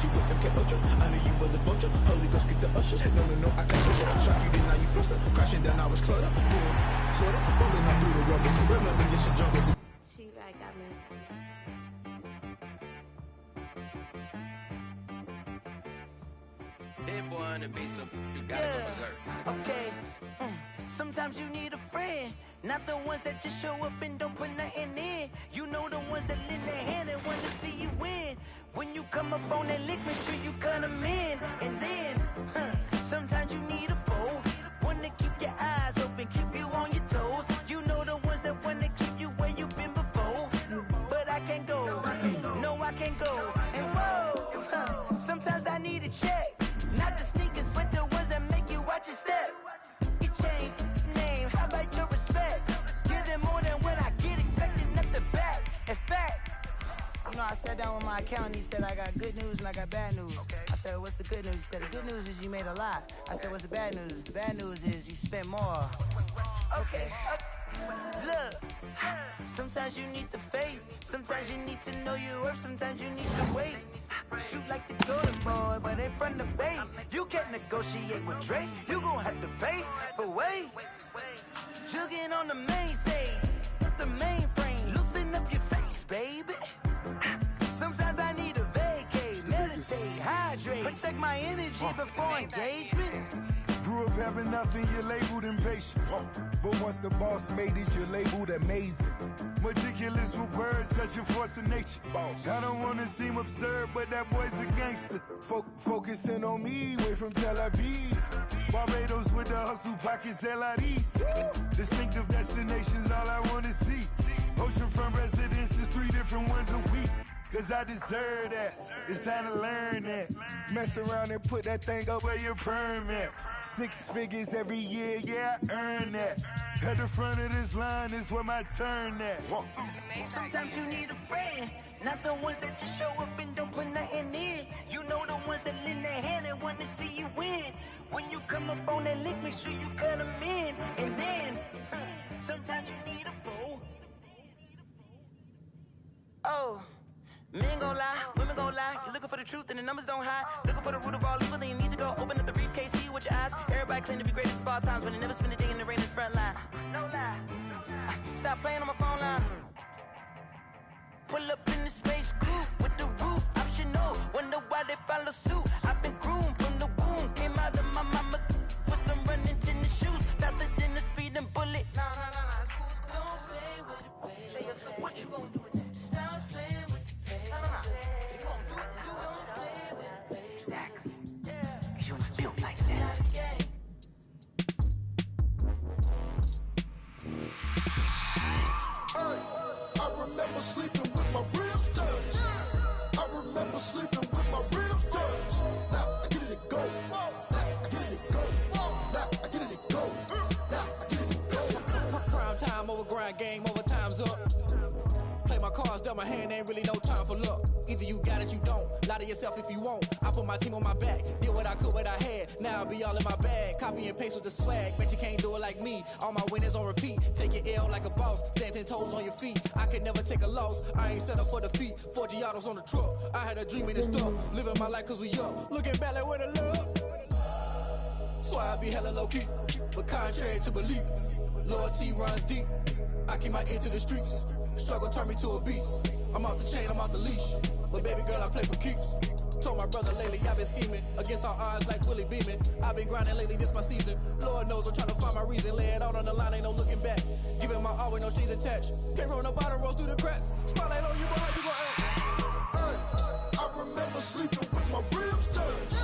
hit you with MK Ultra. I knew you was a vulture. Holy Ghost, get the ushers. No, I can't touch you. Shock you, then now you fluster. Crashing down, I was cluttered. Boom, sorta. Falling out through the rubber. Remember, this a jungle. She right, got me. That boy on the beat, so you gotta go berserk. Okay. Sometimes you need a friend, not the ones that just show up and don't put nothing in. You know the ones that lend their hand and want to see you win. When you come up on that lick, make sure you cut them in. And then, sometimes you need a foe, one to keep your eyes open, keep you on your toes. You know the ones that want to keep you where you've been before. But I can't go, no I can't go. And whoa, sometimes I need a check. Not the sneakers, but the ones that make you watch your step. You change name, how about your respect? Give them more than what I get, expecting at the back. In fact, you know, I sat down with my accountant, he said I got good news and I got bad news. I said, what's the good news? He said, the good news is you made a lot. I said, what's the bad news? The bad news is you spent more. Okay, look, sometimes you need the faith, sometimes you need to know your worth, sometimes you need to wait. Shoot like the golden boy, but in front of Bay. You can't negotiate with Drake, you gon' have to pay. But wait, jugging on the main stage, with the mainframe, loosen up your face, baby. Sometimes I need a vacate, meditate, hydrate, protect my energy before engagement. Grew up having nothing, you're labeled impatient. But once the boss made it, you're labeled amazing. Meticulous with words, such a force of nature. I don't wanna seem absurd, but that boy's a gangster. Focusing on me, way from Tel Aviv. Barbados with the hustle pockets, LIDs. Distinctive destinations, all I wanna see. Oceanfront residences, 3 different ones a week. Cause I deserve that, it's time to learn that. Mess around and put that thing up where your permit. 6 figures every year, yeah, I earn that. At the front of this line is where my turn at. Sometimes you need a friend, not the ones that just show up and don't put nothing in. You know the ones that lend their hand and want to see you win. When you come up on that lick, make sure you cut them in. And then, sometimes you need a fool. Oh. Men gon' lie, women gon' lie. You're looking for the truth and the numbers don't hide. Looking for the root of all evil, then you need to go open up the briefcase, see with your eyes. Everybody claim to be greatest of all times, but they never spend a day in the rain in the front line. No lie. Stop playing on my phone line. Pull up in the space coupe with the roof optional. Wonder why they follow suit. I've been groomed from the womb. Came out of my mama with some running tennis shoes. Faster than the speeding bullet. No, it's cool, it's cool. Don't play with it, baby. Say what you gon' do with it? Stop playing with it. If you gon' do it, you don't play with it. Exactly. Cause you ain't built like that. I remember sleeping with my ribs touched. I remember sleeping with my ribs touched. Now I get it to go. Now I get it to go. Now I get it to go. Now I get it to go. Prime time over grind game, over time's up. Play my cards, dealt my hand, ain't really no time for luck. Either you got it, you don't. Lie to yourself if you won't. I put my team on my back, did what I could, what I had. Now I be all in my bag, copy and paste with the swag. Bet you can't do it like me. All my winners on repeat. Take your L like a boss, stand 10 toes on your feet. I can never take a loss. I ain't set up for defeat. 4 Giottos on the truck. I had a dream and it's stuck. Living my life cause we up. Looking back like where the love. So I be hella low key, but contrary to belief, loyalty runs deep. I keep my ear to the streets. Struggle turned me to a beast. I'm out the chain, I'm out the leash. But baby girl, I play for keeps. Told my brother lately, I've been scheming against all odds like Willie Beeman. I've been grinding lately, this my season. Lord knows I'm trying to find my reason. Lay it out on the line, ain't no looking back. Giving my all with no strings attached. Can't roll no bottom, rolls through the cracks. Spotlight on you, boy, how you gon' act? I remember sleeping with my ribs touched.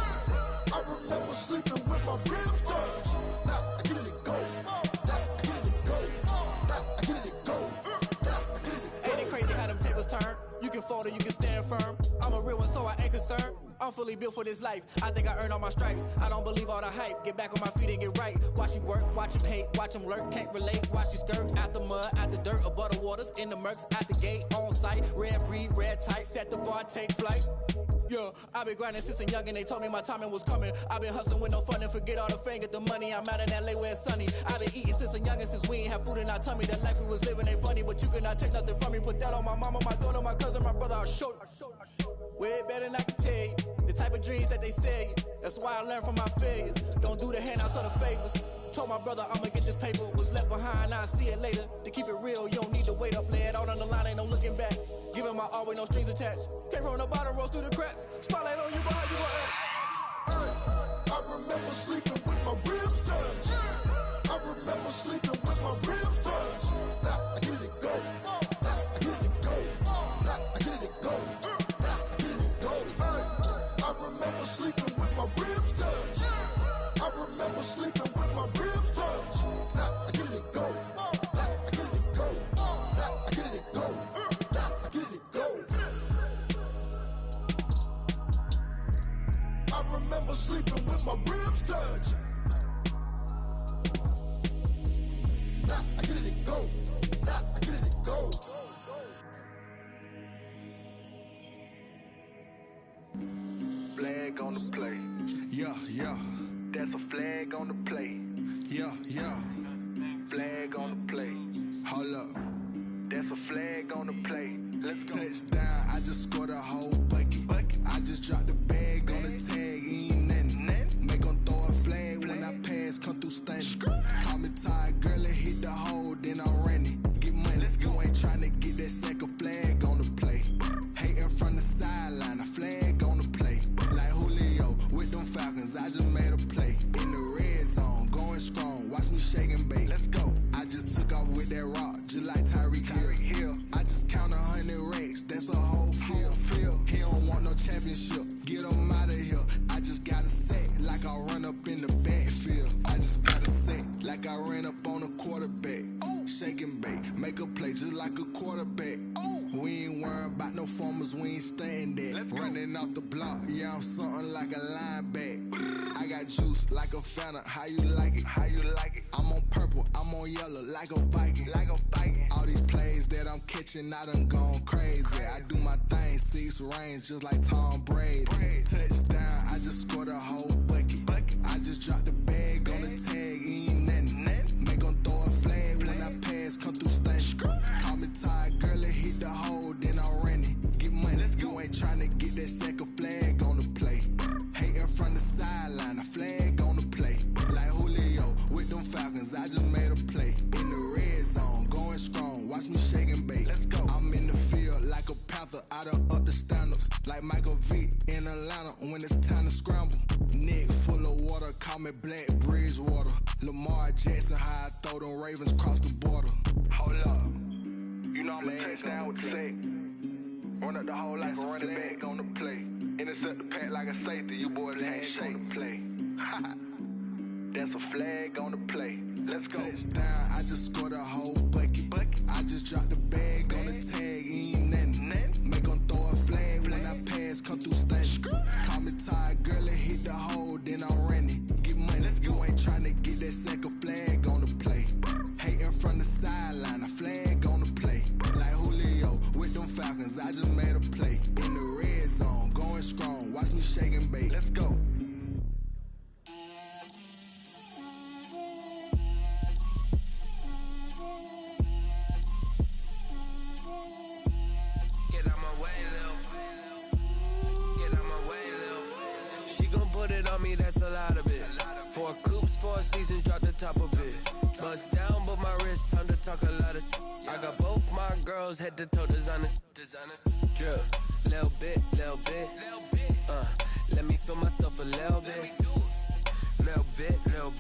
I remember sleeping with my ribs touched. Now I get it to go. Now I get it to go. Now I get it to go. Now I get it to go. Ain't it crazy how them tables turn? You can fold or you can stand firm. I'm a real one, so I ain't concerned. I'm fully built for this life. I think I earned all my stripes. I don't believe all the hype. Get back on my feet and get right. Watch you work, watch him hate, watch him lurk. Can't relate, watch you skirt. Out the mud, out the dirt, above the waters, in the murks, out the gate, on site. Red breed, red tight, set the bar, take flight. Yeah, I been grinding since a young and they told me my timing was coming. I been hustling with no fun and forget all the fame, get the money. I'm out in LA where it's sunny. I been eating since a young and since we ain't have food in our tummy. The life we was living ain't funny, but you cannot take nothing from me. Put that on my mama, my daughter, my cousin, my brother, I'll show you. way better than I can tell you. The type of dreams that they sell you. That's why I learned from my failures. Don't do the handouts or the favors. Told my brother I'ma get this paper. Was left behind, I'll see it later. To keep it real, you don't need to wait up. Lay it out on the line, ain't no looking back. Giving my all with no strings attached. Came from the bottom, rose through the cracks. Spotlight on you, boy, you gon' act. I remember sleeping with my ribs touched. I remember sleeping with my ribs touched. Now I get it go. Now I get it go. Now I get it go. Now I get it go. I remember sleeping with my ribs touched. I remember sleeping with my ribs touched. Now I get it go. Now I get it go. Now I get it go. Now I get it go. I remember sleeping with my ribs touched. Now I get it go. Now I get it go. Flag on the play. Yeah, yeah, That's a flag on the play. yeah, yeah. Flag on the play. Hold up. That's a flag on the play. Let's go. Touchdown, I just scored a whole bucket. I just dropped the bag on the tag, ain't nothing. Make 'em throw a flag when I pass, come through stunning. Call me tired, girl, it hit the hole, then I'm running. Get money, you ain't tryna get that second flag on the play. Hating from the sideline, a flag on the play. Like Julio with them Falcons, I just made a play. In the red zone, going strong, watch me shake and bake. Let's go. I just took off with that rock, just like Tyreek Hill. I just count 100 racks, that's a whole field. He don't want no championship, get him out of here. I just got a set, like I run up in the backfield. I just got a set, like I ran up on a quarterback. Shake and bake, make a play just like a quarterback. We ain't worrying about no formers, we ain't staying there. Running off the block, yeah, I'm something like a lineback. I got juice like a Fanta, how you like it? How you like it? I'm on purple, I'm on yellow, like a Viking. Like a Viking. All these plays that I'm catching, I done gone crazy. I do my thing, 6 range, just like Tom Brady. Touchdown, I just scored a whole bucket. I just dropped the bag on the tag, ain't nothing. Make 'em throw a flag when I pass, come through stunning. Call me tired, girl, it hit the hole, then I'm running. Get money, you ain't tryna get that second flag on the play. Hating from the sideline, a flag on the play. Like Julio with them Falcons, I just made a play. In the red zone, going strong, watch me shake and bake. Let's go. I'm in the field like a Panther, I done up the standards. Like Michael Vick in Atlanta when it's time to scramble. Neck full of water, call me Black Bridgewater. Lamar Jackson, how I throw them Ravens cross the border. Hold up. You know I'm a touchdown with the sack. Run up the whole life and run it back on the play. Intercept the pack like a safety. You boys ain't shake the play. That's a flag on the play. Let's go. Touchdown, I just scored a whole bucket. I just dropped the bag on the tag, ain't nothing. Make 'em throw a flag when I pass, come through stunning. Call me tired, girl, it hit the hole, then I'm running. Get money, you ain't tryna get that second flag on the play. Hating from the sideline, a flag on the play. Like Julio with them Falcons, I just made a play. In the red zone, going strong, watch me shake and bake. Let's go. Get out my way, Lil. Get out my way, Lil. She gon' put it on me, that's a lot of it. 4 coops, 4 seasons, drop the top of it. Bust down, but my wrist, time to talk a lot of. I got both my girls, head to toe designer. Drip, little bit, little bit. Let me feel myself a little bit. Little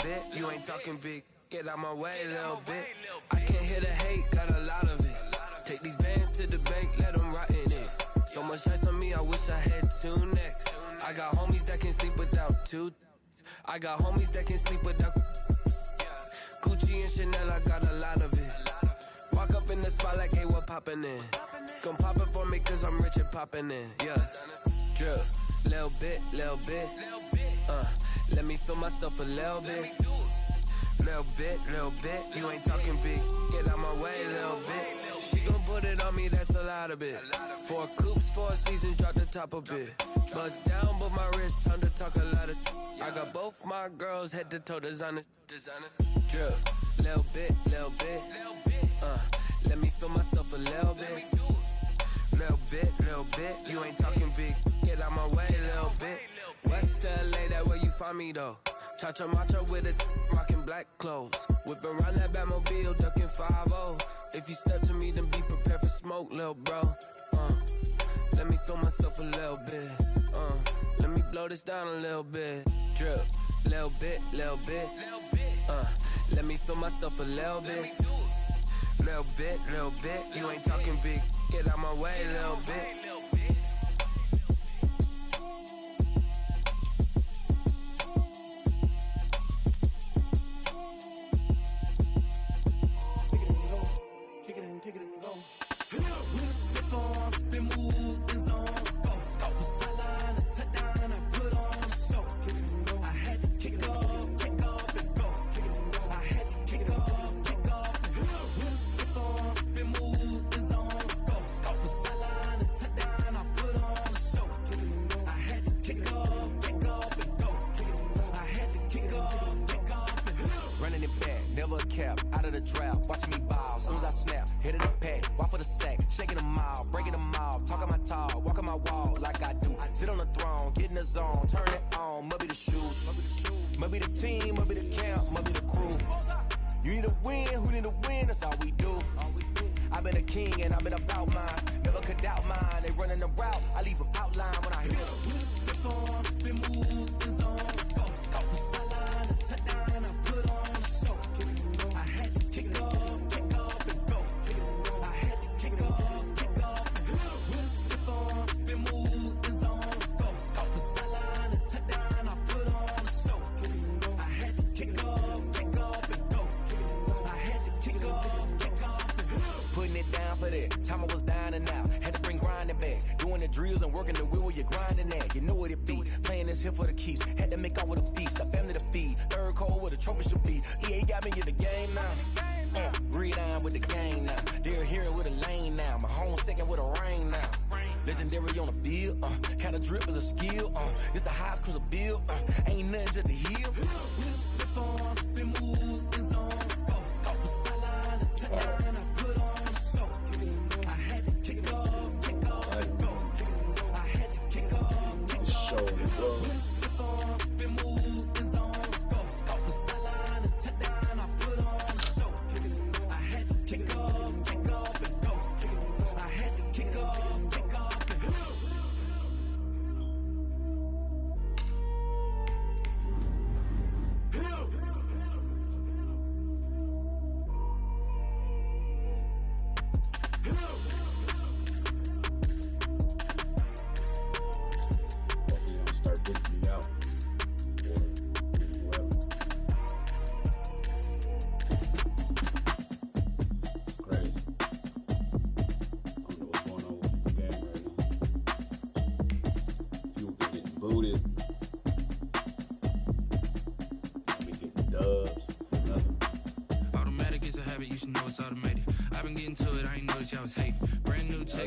bit. You ain't talking big. Get out my way, little bit. I can't hear the hate, got a lot of it. Take these bands to the bank, let them rot in it. So much ice on me, I wish I had 2 necks. I got homies that can sleep without 2. I got homies that can sleep without Gucci and Chanel, I got a lot of it. Walk up in the spot like, hey, what poppin' in? Come pop it for me, cause I'm rich and poppin' in, yeah. Drip, little bit. Let me feel myself a little bit. Little bit. You ain't talking big. Get out my way, little bit. She gon' put it on me, that's a lot of it. 4 coops, 4 seasons, drop the top of it. Bust down, but my wrist, time to talk a lot of. I got both my girls, head to toe designer. Drip, little bit. Let me feel myself a little bit. little bit. You ain't talking big, get out my way, little bit. West LA, that where you find me though. Cha-cha macha with a rockin' black clothes. Whippin' around that Batmobile, duckin' 5-0. If you step to me, then be prepared for smoke, little bro. Let me feel myself a little bit. Let me blow this down a little bit. Drip, little bit, little bit. Let me feel myself a little bit. Little bit. You ain't talking big, get out my way, little bit.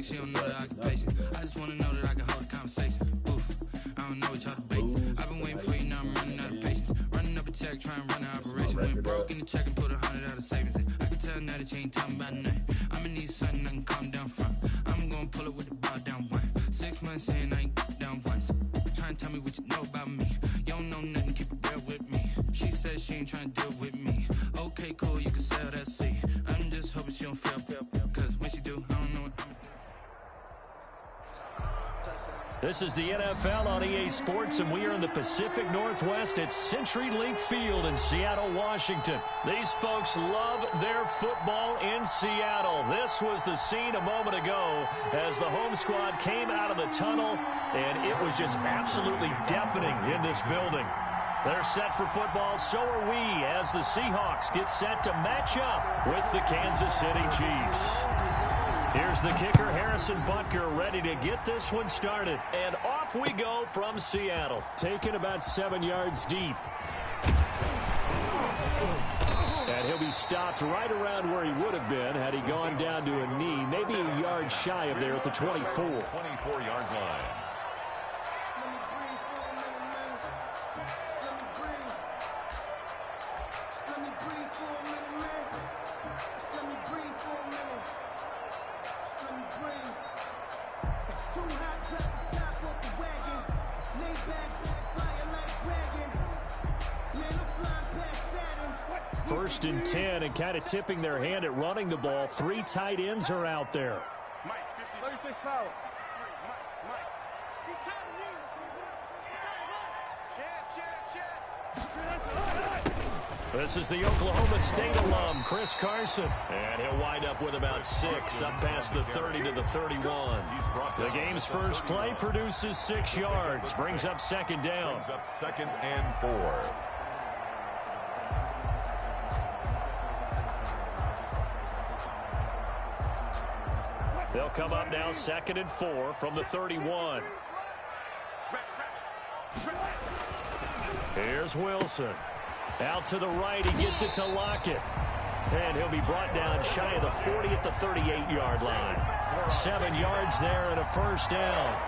She don't know the occupation. I just wanna know that I can hold a conversation. Oof, I don't know what y'all debating. I've been waiting for you, now I'm running out of patience. Running up a check, trying to run an operation. Went broke in the check and put 100 out of savings in. I can tell now that you ain't talking about nothing. I'ma need something I can calm down from. I'm gonna pull it with the bow down one. 6 months in, I ain't down once. Trying to tell me what you know about me. You don't know nothing, keep it real with me. She said she ain't trying to deal with me. Okay, cool, you can sell that seat. I'm just hoping she don't fail. Cause when she do, I don't know what I'm. This is the NFL on EA Sports, and we are in the Pacific Northwest at CenturyLink Field in Seattle, Washington. These folks love their football in Seattle. This was the scene a moment ago as the home squad came out of the tunnel, and it was just absolutely deafening in this building. They're set for football, so are we, as the Seahawks get set to match up with the Kansas City Chiefs. Here's the kicker, Harrison Butker, ready to get this one started. And off we go from Seattle, taken about 7 yards deep. And he'll be stopped right around where he would have been had he gone down to a knee, maybe a yard shy of there at the 24. 24-yard line. 1st and 10, and kind of tipping their hand at running the ball. 3 tight ends are out there. This is the Oklahoma State alum, Chris Carson. And he'll wind up with about 6, up past the 30 to the 31. The game's first play produces 6 yards, brings up 2nd down. Brings up 2nd and 4. They'll come up now 2nd and 4 from the 31. Here's Wilson. Out to the right, he gets it to Lockett. And he'll be brought down shy of the 40 at the 38-yard line. 7 yards there and a 1st down.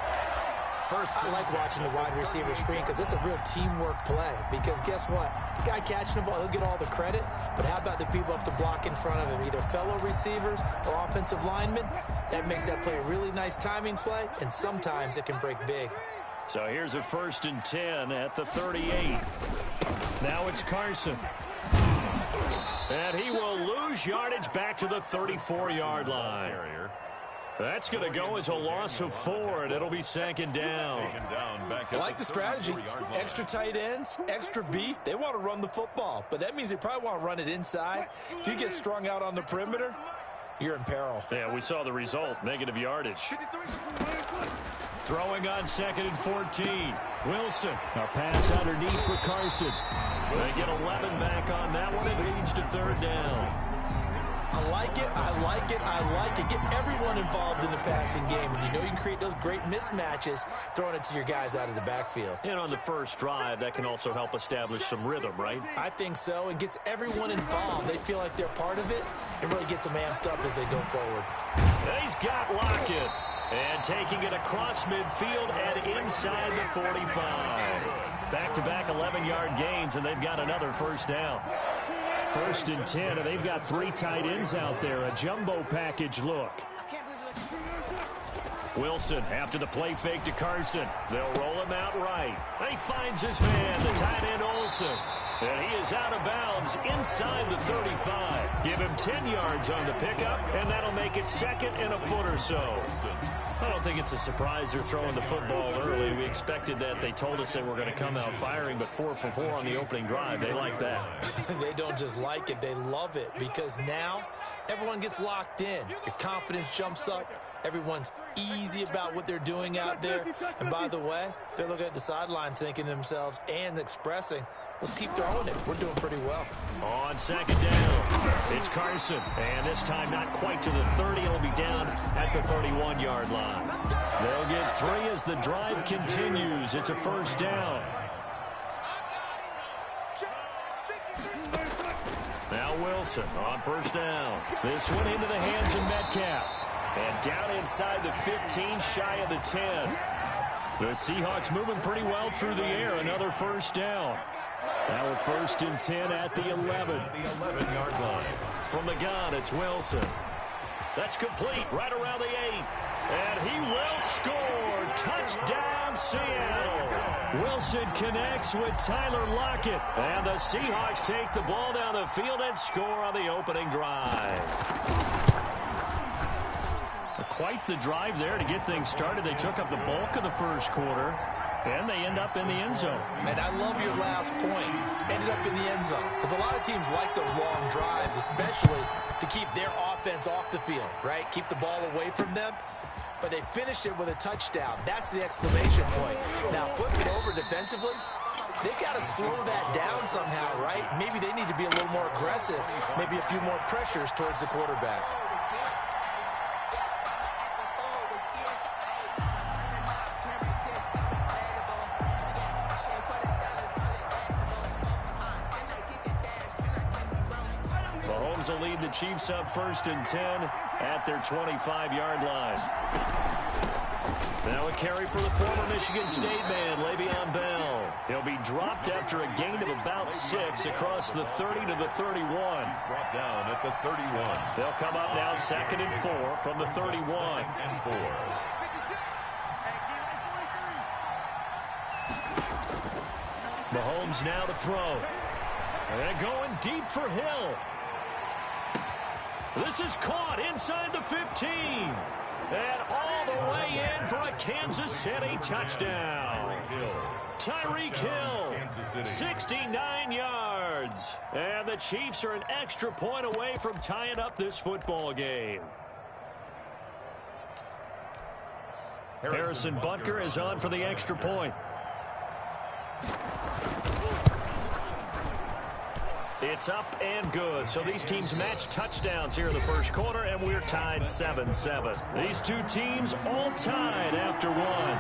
I like watching the wide receiver screen because it's a real teamwork play. Because guess what? The guy catching the ball, he'll get all the credit. But how about the people up the block in front of him, either fellow receivers or offensive linemen? That makes that play a really nice timing play, and sometimes it can break big. So here's a 1st and 10 at the 38. Now it's Carson. And he will lose yardage back to the 34-yard line. That's going to go as a loss of 4, and it'll be 2nd down. I like the strategy. Extra tight ends, extra beef. They want to run the football, but that means they probably want to run it inside. If you get strung out on the perimeter, you're in peril. Yeah, we saw the result, negative yardage. Throwing on 2nd and 14. Wilson. A pass underneath for Carson. They get 11 back on that one. It leads to 3rd down. I like it, I like it, I like it. Get everyone involved in the passing game. And you know you can create those great mismatches throwing it to your guys out of the backfield. And on the first drive, that can also help establish some rhythm, right? I think so. And gets everyone involved. They feel like they're part of it and really gets them amped up as they go forward. He's got Lockett. And taking it across midfield and inside the 45. Back-to-back 11-yard gains, and they've got another 1st down. 1st and 10, and they've got 3 tight ends out there. A jumbo package look. Wilson after the play fake to Carson. They'll roll him out right. He finds his man, the tight end Olsen. And he is out of bounds inside the 35. Give him 10 yards on the pickup, and that'll make it 2nd and a foot or so. I don't think it's a surprise they're throwing the football early. We expected that. They told us they were going to come out firing, but 4 for 4 on the opening drive. They like that. They don't just like it, they love it, because now everyone gets locked in. Your confidence jumps up. Everyone's easy about what they're doing out there. And by the way, they're looking at the sideline thinking to themselves and expressing, let's keep throwing it. We're doing pretty well. On 2nd down, it's Carson. And this time not quite to the 30. It'll be down at the 31-yard line. They'll get 3 as the drive continues. It's a 1st down. Now Wilson on 1st down. This one into the hands of Metcalf. And down inside the 15, shy of the 10. The Seahawks moving pretty well through the air. Another 1st down. Now a 1st and 10 at the 11. The 11-yard line. From the gun, it's Wilson. That's complete right around the 8. And he will score. Touchdown, Seattle. Wilson connects with Tyler Lockett. And the Seahawks take the ball down the field and score on the opening drive. Quite the drive there to get things started. They took up the bulk of the first quarter, and they end up in the end zone. And I love your last point. Ended up in the end zone. Because a lot of teams like those long drives, especially to keep their offense off the field, right? Keep the ball away from them. But they finished it with a touchdown. That's the exclamation point. Now, flip it over defensively. They've got to slow that down somehow, right? Maybe they need to be a little more aggressive. Maybe a few more pressures towards the quarterback. Will lead the Chiefs up 1st and 10 at their 25-yard line. Now a carry for the former Michigan State man, Le'Veon Bell. He'll be dropped after a gain of about 6 across the 30 to the 31. Brought down at the 31. They'll come up now 2nd and 4 from the 31. 2nd and 4. Mahomes now to throw. And going deep for Hill. This is caught inside the 15. And all the way in for a Kansas City touchdown. Tyreek Hill, 69 yards. And the Chiefs are an extra point away from tying up this football game. Harrison Butker is on for the extra point. It's up and good. So these teams match touchdowns here in the first quarter, and we're tied 7-7. These two teams all tied after one.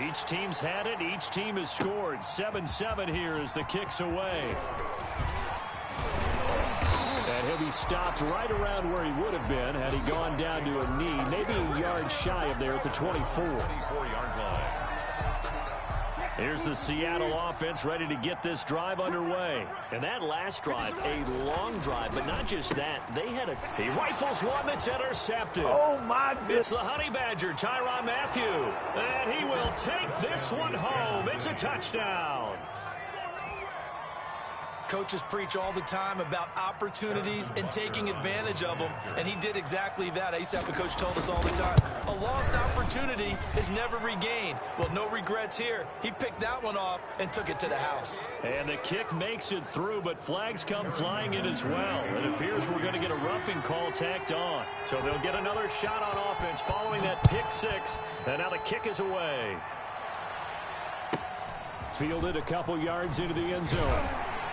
Each team's had it. Each team has scored. 7-7 here as the kick's away. And he'll be stopped right around where he would have been had he gone down to a knee, maybe a yard shy of there at the 24-yard line. Here's the Seattle offense ready to get this drive underway. And that last drive, a long drive, but not just that. He rifles one that's intercepted. Oh, my goodness. It's the Honey Badger, Tyrann Mathieu. And he will take this one home. It's a touchdown. Coaches preach all the time about opportunities and taking advantage of them, and he did exactly that. I used to have a coach told us all the time, a lost opportunity is never regained. Well, no regrets here. He picked that one off and took it to the house. And the kick makes it through, but flags come flying in as well. It appears we're going to get a roughing call tacked on. So they'll get another shot on offense following that pick six, and now the kick is away. Fielded a couple yards into the end zone.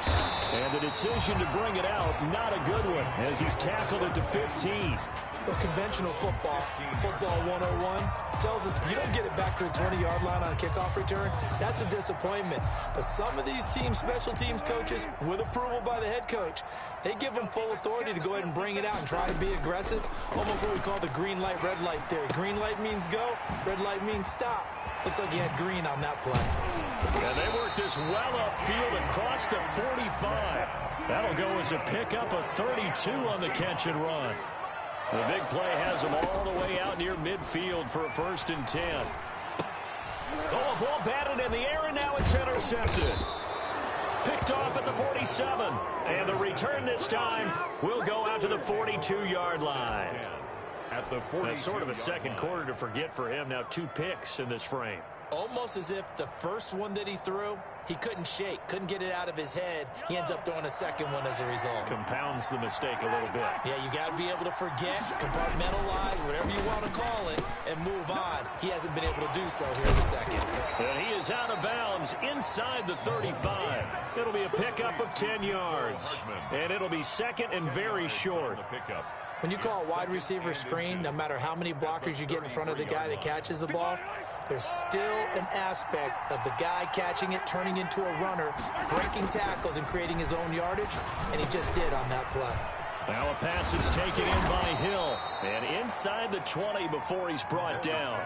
And the decision to bring it out, not a good one, as he's tackled at the 15. Well, conventional football 101, tells us if you don't get it back to the 20-yard line on a kickoff return, that's a disappointment. But some of these teams, special teams coaches, with approval by the head coach, they give them full authority to go ahead and bring it out and try to be aggressive, almost what we call the green light, red light theory. Green light means go, red light means stop. Looks like he had green on that play. And they work this well upfield across the 45. That'll go as a pickup of 32 on the catch and run. The big play has them all the way out near midfield for a 1st and 10. Oh, a ball batted in the air, and now it's intercepted. Picked off at the 47. And the return this time will go out to the 42-yard line. At the 40. That's sort of a second quarter to forget for him. Now 2 picks in this frame. Almost as if the first one that he threw, he couldn't shake, couldn't get it out of his head. He ends up throwing a second one as a result. Compounds the mistake a little bit. Yeah, you got to be able to forget, compartmentalize, whatever you want to call it, and move on. He hasn't been able to do so here in the second. And he is out of bounds inside the 35. It'll be a pickup of 10 yards. And it'll be second and very short. When you call a wide receiver screen, no matter how many blockers you get in front of the guy that catches the ball, there's still an aspect of the guy catching it, turning into a runner, breaking tackles and creating his own yardage, and he just did on that play. Now a pass is taken in by Hill, and inside the 20 before he's brought down.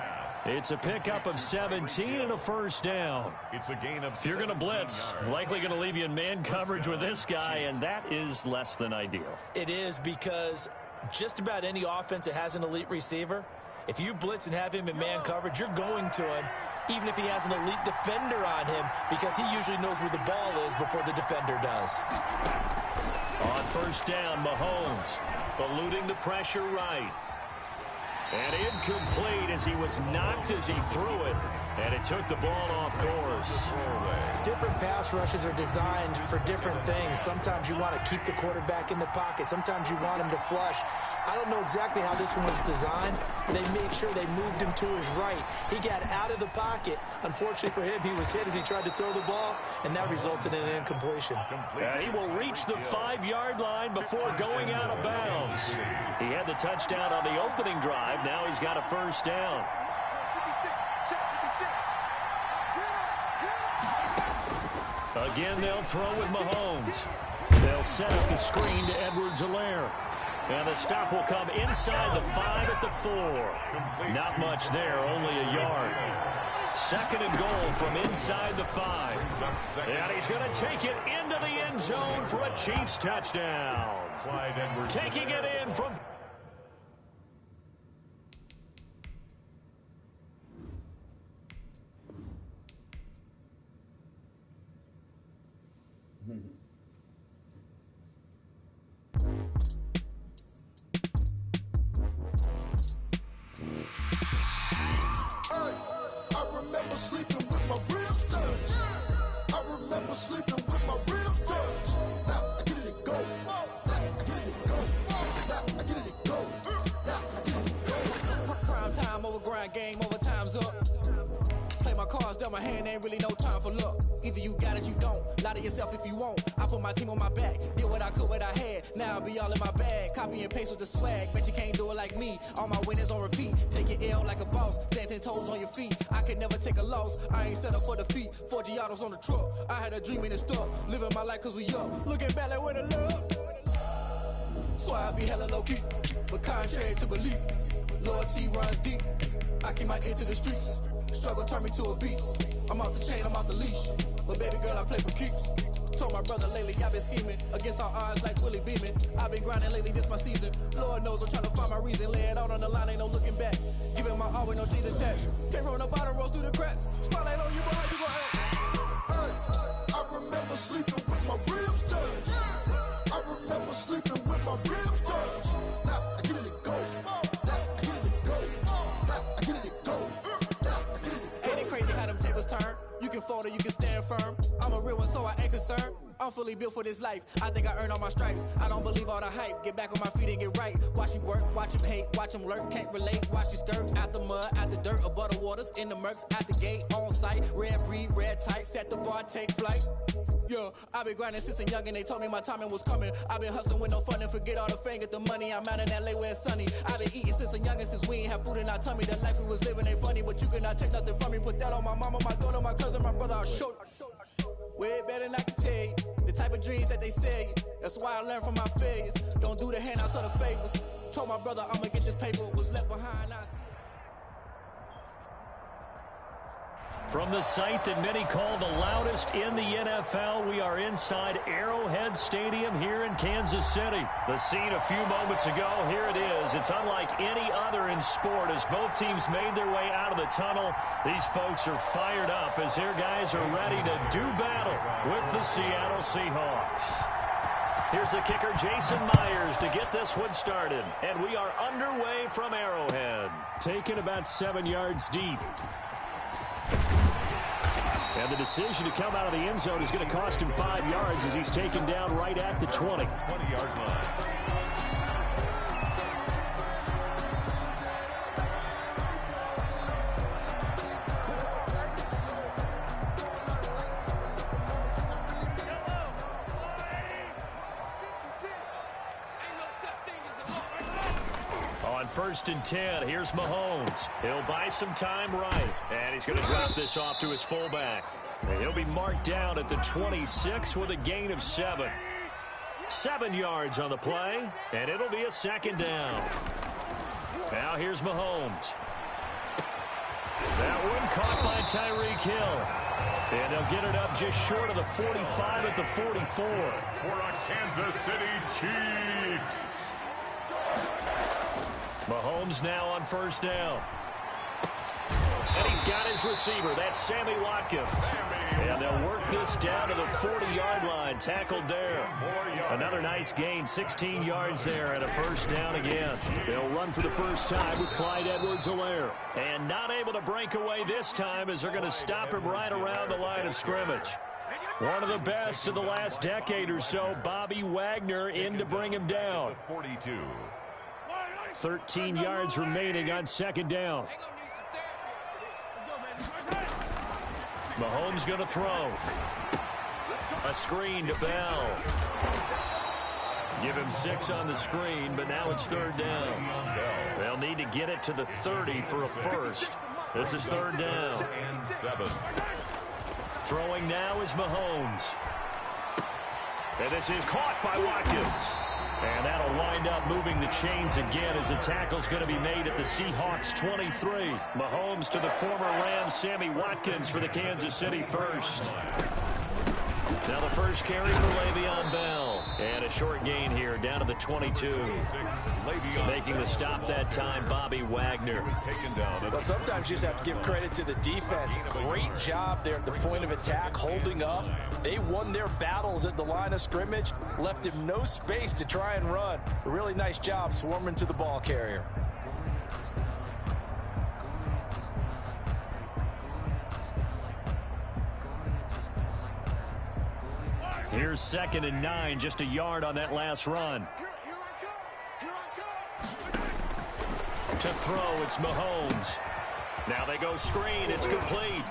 It's a pickup of 17 and a 1st down. It's a gain of. If you're going to blitz, likely going to leave you in man coverage with this guy, and that is less than ideal. It is, because just about any offense that has an elite receiver, if you blitz and have him in man coverage, you're going to him, even if he has an elite defender on him, because he usually knows where the ball is before the defender does. On 1st down, Mahomes eluding the pressure right. And incomplete as he was knocked as he threw it. And it took the ball off course. Different pass rushes are designed for different things. Sometimes you want to keep the quarterback in the pocket. Sometimes you want him to flush. I don't know exactly how this one was designed. They made sure they moved him to his right. He got out of the pocket. Unfortunately for him, he was hit as he tried to throw the ball, and that resulted in an incompletion. He will reach the 5-yard line before going out of bounds. He had the touchdown on the opening drive. Now he's got a 1st down. Again, they'll throw with Mahomes. They'll set up the screen to Edwards-Helaire. And the stop will come inside the 5 at the 4. Not much there, only a yard. 2nd and goal from inside the 5. And he's going to take it into the end zone for a Chiefs touchdown. Taking it in from... I remember sleeping with my ribs touched. I remember sleeping with my ribs touched. Now I get it go. Now I get it go. Now I get it go. Now I get it go. Prime time over grind game, over time's up. Play my cards, dealt my hand, ain't really no time for luck. Either you got it, you don't. Lie to yourself if you won't. I put my team on my back, did what I could, what I had. Now I'll be all in my bag. Copy and paste with the swag. Bet you can't do it like me. All my winners on repeat. Take your L like a boss. Stand 10 toes on your feet. I can never take a loss. I ain't set up for defeat. 4 Giottos on the truck. I had a dream and it stuck. Living my life cause we up. Looking back like where the love. So I be hella low key. But contrary to belief, loyalty runs deep. I keep my ear to the streets. Struggle turned me to a beast. I'm off the chain, I'm off the leash. But baby girl, I play for keeps. Told my brother lately, I've been scheming against all odds like Willie Beeman. I've been grinding lately, this my season. Lord knows I'm trying to find my reason. Lay it out on the line, ain't no looking back. Giving my all with no strings attached. Came from the bottom, rose through the cracks. Spotlight on you, boy, you gon' help. I remember sleeping with my ribs touched. I remember sleeping with my ribs touched. Now I get it go. Now I get it go. Now I get it go. Now I get it go. Ain't it crazy how them tables turn? You can fold or you can stand firm. I'm a real one, so I ain't concerned. I'm fully built for this life. I think I earned all my stripes. I don't believe all the hype. Get back on my feet and get right. Watch you work, watch him hate, watch him lurk. Can't relate, watch you skirt. Out the mud, out the dirt, above the waters, in the murks, at the gate, on site. Red breed, red tight, set the bar, take flight. Yeah, I've been grinding since a young and they told me my timing was coming. I've been hustling with no fun and forget all the fame, get the money. I'm out in LA where it's sunny. I've been eating since a young and since we ain't have food in our tummy. The life we was living ain't funny, but you cannot take nothing from me. Put that on my mama, my daughter, my cousin, my brother, I'll show you. Way better than I can tell you. The type of dreams that they sell you. That's why I learned from my failures. Don't do the handouts or the favors. Told my brother I'ma get this paper. Was left behind, I see. From the site that many call the loudest in the NFL, we are inside Arrowhead Stadium here in Kansas City. The scene a few moments ago, here it is. It's unlike any other in sport as both teams made their way out of the tunnel. These folks are fired up as their guys are ready to do battle with the Seattle Seahawks. Here's the kicker, Jason Myers, to get this one started. And we are underway from Arrowhead. Taken about 7 yards deep. And the decision to come out of the end zone is going to cost him 5 yards as he's taken down right at the 20. 20-yard line. First and 10. Here's Mahomes. He'll buy some time right. And he's going to drop this off to his fullback. And he'll be marked down at the 26 with a gain of 7. 7 yards on the play. And it'll be a second down. Now here's Mahomes. That one caught by Tyreek Hill. And they'll get it up just short of the 45 at the 44. For a Kansas City Chiefs. Mahomes now on first down. And he's got his receiver. That's Sammy Watkins. And they'll work this down to the 40-yard line. Tackled there. Another nice gain. 16 yards there and a first down again. They'll run for the first time with Clyde Edwards-Helaire. And not able to break away this time as they're going to stop him right around the line of scrimmage. One of the best of the last decade or so, Bobby Wagner in to bring him down. 42. 13 yards remaining on second down. Mahomes going to throw. A screen to Bell. Give him 6 on the screen, but now it's third down. They'll need to get it to the 30 for a first. This is third down. And 7. Throwing now is Mahomes. And this is caught by Watkins. And that'll wind up moving the chains again as the tackle's going to be made at the Seahawks 23. Mahomes to the former Rams, Sammy Watkins for the Kansas City first. Now the first carry for Le'Veon Bell. And a short gain here down to the 22. Making the stop that time, Bobby Wagner. Well, sometimes you just have to give credit to the defense. Great job there at the point of attack, holding up. They won their battles at the line of scrimmage, left him no space to try and run. A really nice job swarming to the ball carrier. Here's 2nd and 9, just a yard on that last run. To throw, it's Mahomes. Now they go screen, it's complete.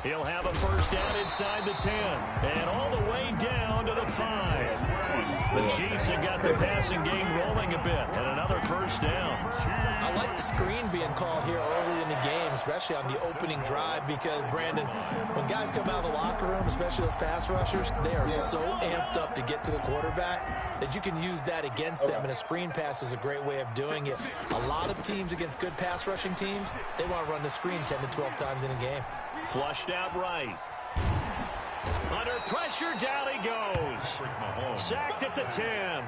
He'll have a first down inside the 10, and all the way down to the 5. The Chiefs have got the passing game rolling a bit, and another first down. I like the screen being called here early in the game, especially on the opening drive, because, Brandon, when guys come out of the locker room, especially those pass rushers, they are so amped up to get to the quarterback that you can use that against them, and a screen pass is a great way of doing it. A lot of teams against good pass rushing teams, they want to run the screen 10 to 12 times in a game. Flushed out right. Under pressure, down he goes. Sacked at the 10.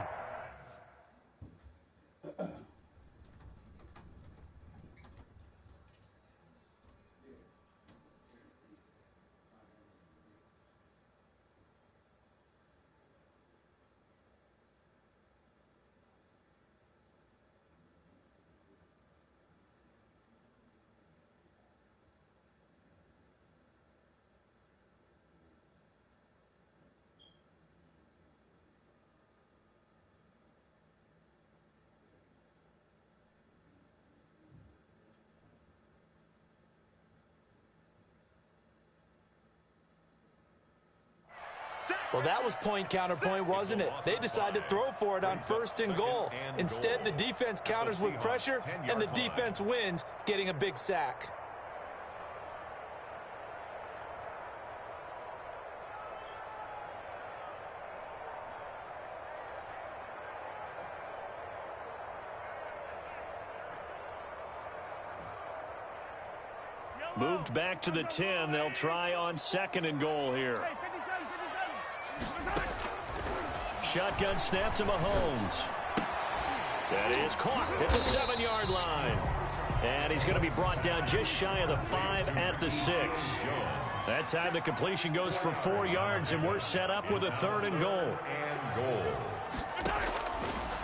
Well, that was point counterpoint, wasn't it? They decided to throw for it on 1st and goal. Instead, the defense counters with pressure, and the defense wins, getting a big sack. Moved back to the 10. They'll try on 2nd and goal here. Shotgun snap to Mahomes. That is caught at the 7-yard line. And he's going to be brought down just shy of the 5 at the 6. That time the completion goes for 4 yards, and we're set up with a 3rd and goal.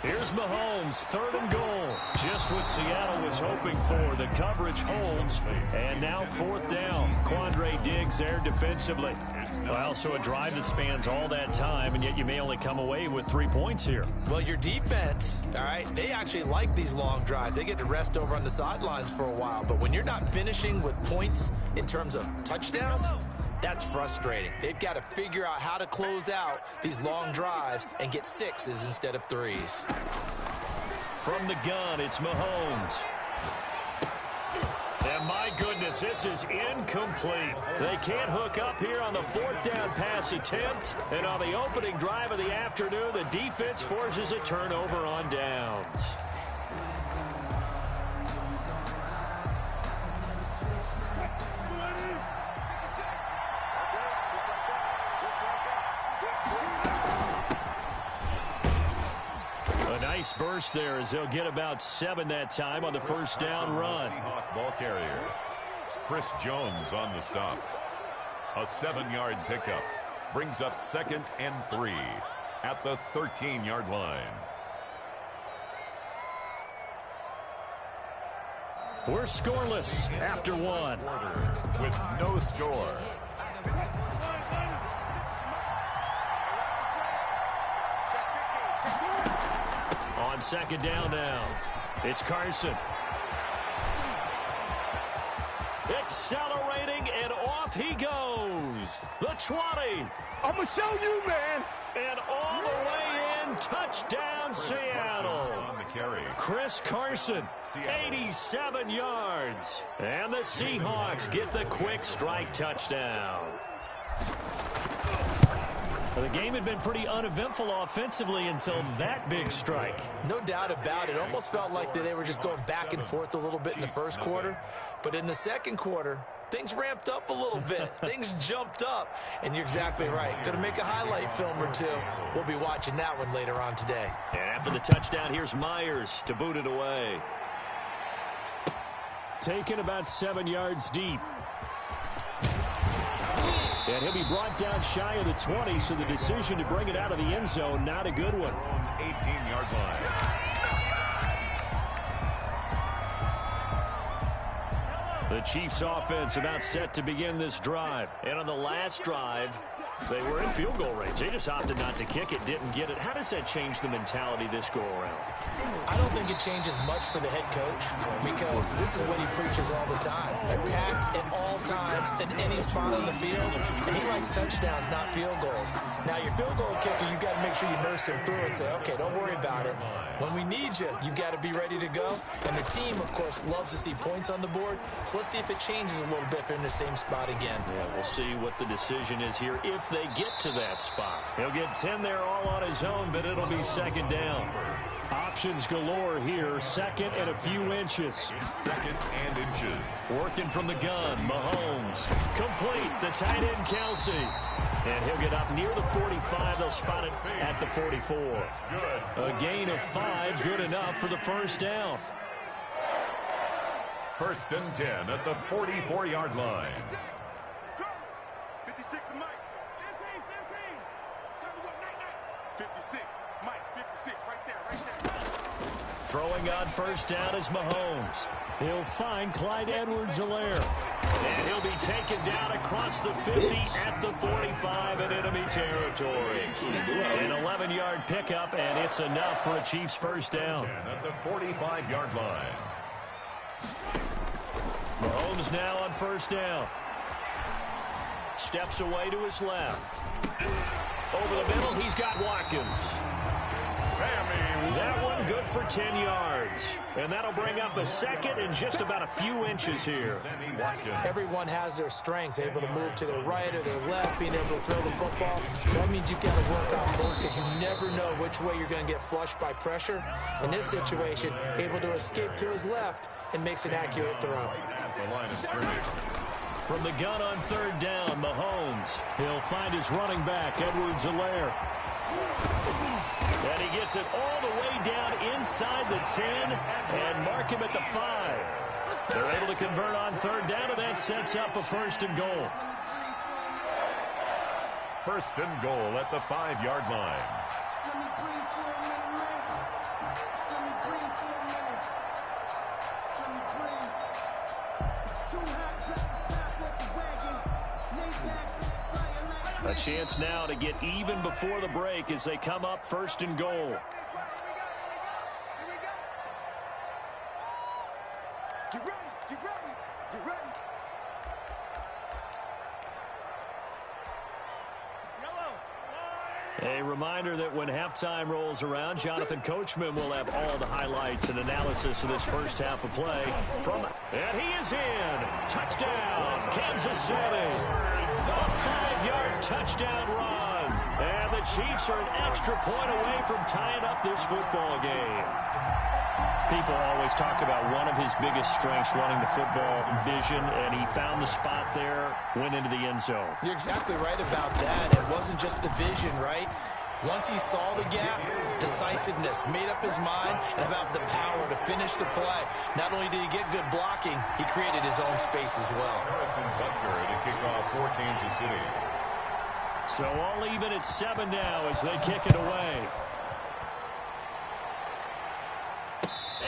Here's Mahomes, 3rd and goal. Just what Seattle was hoping for. The coverage holds, and now 4th down. Quandre Diggs there defensively. Well, so a drive that spans all that time, and yet you may only come away with 3 points here. Well, your defense, all right, they actually like these long drives. They get to rest over on the sidelines for a while. But when you're not finishing with points in terms of touchdowns, that's frustrating. They've got to figure out how to close out these long drives and get 6s instead of 3s. From the gun, it's Mahomes. And my goodness, this is incomplete. They can't hook up here on the 4th down pass attempt. And on the opening drive of the afternoon, the defense forces a turnover on downs. Nice burst there as they'll get about 7 that time on the first down run. Seahawk ball carrier. Chris Jones on the stop. A 7-yard pickup brings up 2nd and 3 at the 13-yard line. We're scoreless after 1. With no score. On 2nd down now, it's Carson. Accelerating, and off he goes. The 20. I'm going to show you, man. And all the way in, touchdown Seattle. Chris Carson, 87 yards. And the Seahawks get the quick strike touchdown. Well, the game had been pretty uneventful offensively until that big strike. No doubt about it. Almost felt like they were just going back and forth a little bit in the first quarter. But in the second quarter, things ramped up a little bit. Things jumped up. And you're exactly right. Going to make a highlight film or two. We'll be watching that one later on today. And after the touchdown, here's Myers to boot it away. Taken about 7 yards deep. And he'll be brought down shy of the 20, so the decision to bring it out of the end zone, not a good one. 18-yard line. The Chiefs offense about set to begin this drive. And on the last drive, They were in field goal range. They just opted not to kick it, didn't get it. How does that change the mentality this go-around? I don't think it changes much for the head coach because this is what he preaches all the time. Attack at all times in any spot on the field. And he likes touchdowns, not field goals. Now, your field goal kicker, you got to make sure you nurse him through and say, okay, don't worry about it. When we need you, you've got to be ready to go. And the team, of course, loves to see points on the board. So let's see if it changes a little bit if they're in the same spot again. Yeah, we'll see what the decision is here if they get to that spot. He'll get 10 there all on his own, but it'll be second down. Options galore here. Second and a few inches. Second and inches. Working from the gun. Mahomes. Complete. The tight end, Kelsey. And he'll get up near the 45. They'll spot it at the 44. A gain of 5. Good enough for the first down. First and 10 at the 44-yard line. 56, Mike. 56, Mike. 56, right there. Throwing on first down is Mahomes. He'll find Clyde Edwards-Helaire. And he'll be taken down across the 50 at the 45 in enemy territory. An 11-yard pickup, and it's enough for a Chiefs first down. At the 45-yard line. Mahomes now on first down. Steps away to his left. Over the middle, he's got Watkins. That one good for 10 yards. And that'll bring up a second and just about a few inches here. Everyone has their strengths, able to move to their right or their left, being able to throw the football. So that means you've got to work on both because you never know which way you're going to get flushed by pressure. In this situation, able to escape to his left and makes an accurate throw. From the gun on third down, Mahomes. He'll find his running back, Edwards-Helaire. And he gets it all the way down inside the 10 and mark him at the 5. They're able to convert on third down, and that sets up a first and goal. First and goal at the 5-yard line. A chance now to get even before the break as they come up first and goal. A reminder that when halftime rolls around, Jonathan Coachman will have all the highlights and analysis of this first half of play from it. And he is in. Touchdown, Kansas City. A 5-yard touchdown run. And the Chiefs are an extra point away from tying up this football game. People always talk about one of his biggest strengths running the football, vision, and he found the spot there, went into the end zone. You're exactly right about that. It wasn't just the vision, right? Once he saw the gap, decisiveness, made up his mind, and about the power to finish the play. Not only did he get good blocking, he created his own space as well. Harrison Butker to kick off for Kansas City. So all even at 7 now as they kick it away.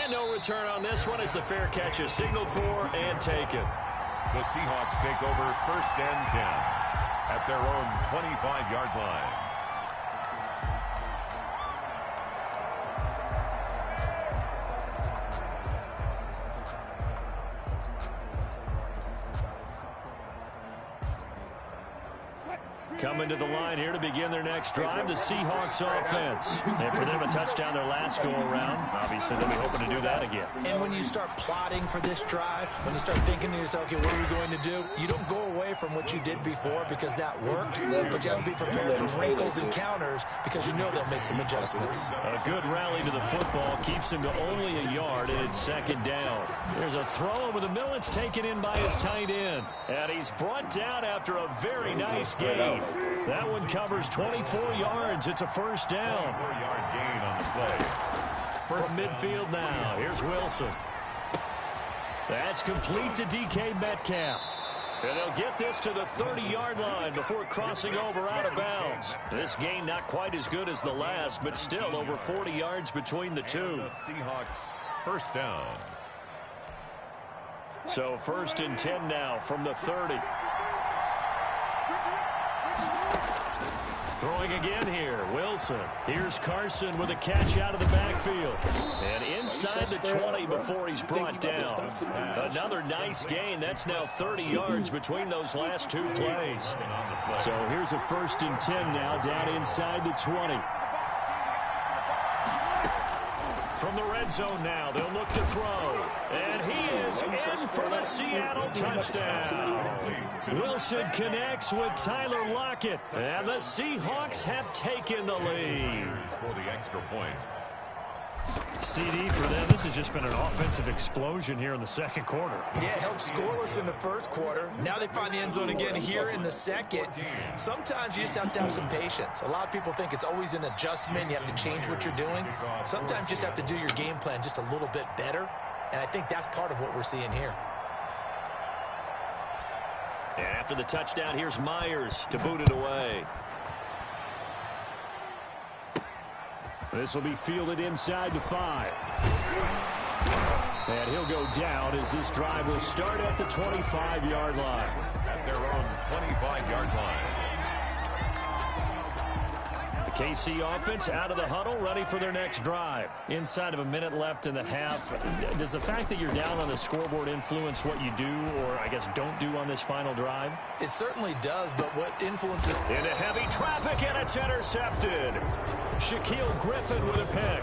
And no return on this one as the fair catch is signaled for and taken. The Seahawks take over first and 10 at their own 25-yard line. Coming to the line here to begin their next drive, the Seahawks offense. And for them, a touchdown their last go-around. Obviously, they'll be hoping to do that again. And when you start plotting for this drive, when you start thinking to yourself, okay, what are we going to do? You don't go away from what you did before because that worked, but you have to be prepared for wrinkles and counters because you know they'll make some adjustments. A good rally to the football keeps him to only a yard, and it's second down. There's a throw over the middle. It's taken in by his tight end. And he's brought down after a very nice gain. That one covers 24 yards. It's a first down. 4-yard gain on the play. From midfield now, here's Wilson. That's complete to DK Metcalf. And they'll get this to the 30-yard line before crossing over out of bounds. This gain not quite as good as the last, but still over 40 yards between the two. The Seahawks first down. So first and 10 now from the 30. Throwing again here, Wilson. Here's Carson with a catch out of the backfield. And inside the 20 before he's brought down. Another nice gain. That's now 30 yards between those last two plays. So here's a 1st and 10 now down inside the 20. From the red zone now, they'll look to throw. And he is in for the Seattle touchdown. Wilson connects with Tyler Lockett. And the Seahawks have taken the lead. For the extra point. CD for them. This has just been an offensive explosion here in the second quarter. Yeah, held scoreless in the first quarter. Now they find the end zone again here in the second. Sometimes you just have to have some patience. A lot of people think it's always an adjustment. You have to change what you're doing. Sometimes you just have to do your game plan just a little bit better. And I think that's part of what we're seeing here. And after the touchdown, here's Myers to boot it away. This will be fielded inside the 5. And he'll go down as this drive will start at the 25-yard line. At their own 25-yard line. The KC offense out of the huddle, ready for their next drive. Inside of a minute left in the half. Does the fact that you're down on the scoreboard influence what you do, or I guess don't do on this final drive? It certainly does, but what influences... Into heavy traffic, and it's intercepted. Shaquille Griffin with a pick.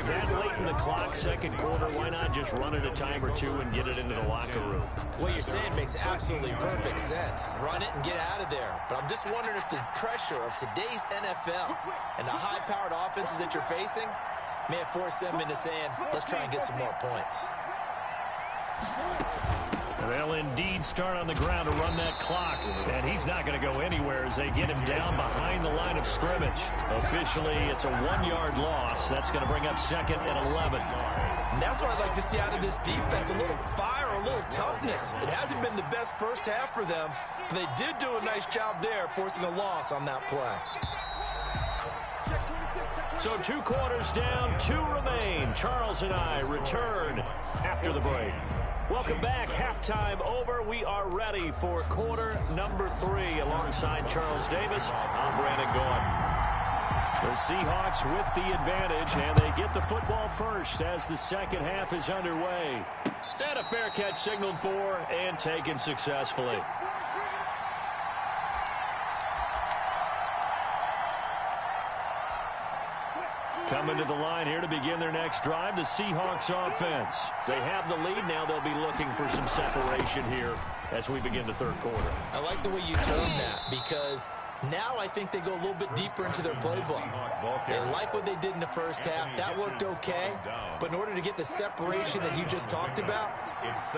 That late in the clock, second quarter, why not just run it a time or two and get it into the locker room? What you're saying makes absolutely perfect sense. Run it and get out of there. But I'm just wondering if the pressure of today's NFL and the high-powered offenses that you're facing may have forced them into saying, let's try and get some more points. They'll indeed start on the ground to run that clock. And he's not going to go anywhere as they get him down behind the line of scrimmage. Officially, it's a 1-yard loss. That's going to bring up 2nd and 11. And that's what I'd like to see out of this defense. A little fire, a little toughness. It hasn't been the best first half for them, but they did do a nice job there, forcing a loss on that play. So 2 quarters down, 2 remain. Charles and I return after the break. Welcome back. Halftime over. We are ready for quarter number 3 alongside Charles Davis. I'm Brandon Gordon. The Seahawks with the advantage, and they get the football first as the second half is underway. And a fair catch signaled for and taken successfully. Coming to the line here to begin their next drive, the Seahawks offense. They have the lead. Now they'll be looking for some separation here as we begin the third quarter. I like the way you term that, because now I think they go a little bit deeper into their playbook. They like what they did in the first half. That worked okay. But in order to get the separation that you just talked about,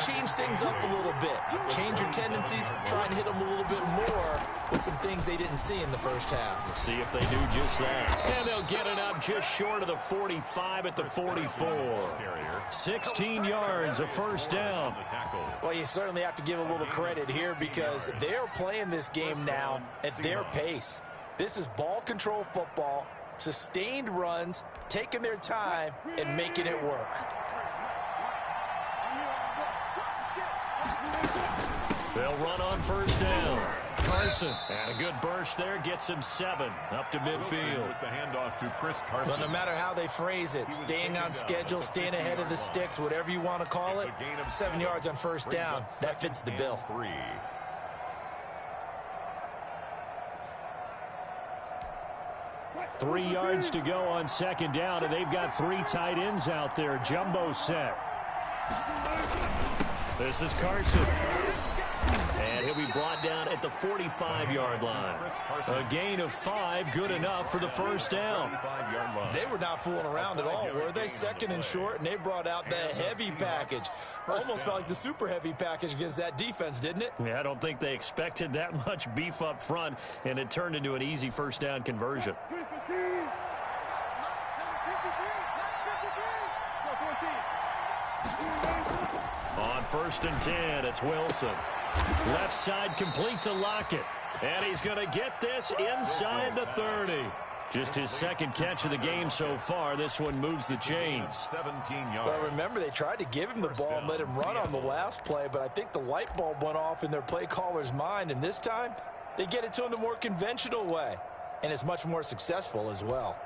change things up a little bit. Change your tendencies. Try and hit them a little bit more with some things they didn't see in the first half. We'll see if they do just that. And they'll get it up just short of the 45 at the 44. 16 yards, a first down. Well, you certainly have to give a little credit here because they're playing this game now at their pace. This is ball control football, sustained runs, taking their time, and making it work. They'll run on first down. Carson, and a good burst there, gets him 7 up to midfield. With the handoff to Chris Carson. But no matter how they phrase it, staying on schedule, staying ahead of the sticks, whatever you want to call it, 7 yards on first down, that fits the bill. 3. Three yards to go on second down, and they've got 3 tight ends out there. Jumbo set. This is Carson. And he'll be brought down at the 45-yard line. A gain of 5, good enough for the first down. They were not fooling around at all, were they? Second and short, and they brought out the heavy package. Almost felt like the super heavy package against that defense, didn't it? Yeah, I don't think they expected that much beef up front, and it turned into an easy first down conversion. On 1st and 10, it's Wilson. Left side complete to Lockett. And he's going to get this inside the 30. Just his second catch of the game so far. This one moves the chains. 17 yards. Well, remember, they tried to give him the ball and let him run on the last play, but I think the light bulb went off in their play caller's mind, and this time, they get it to him the more conventional way. and is much more successful as well.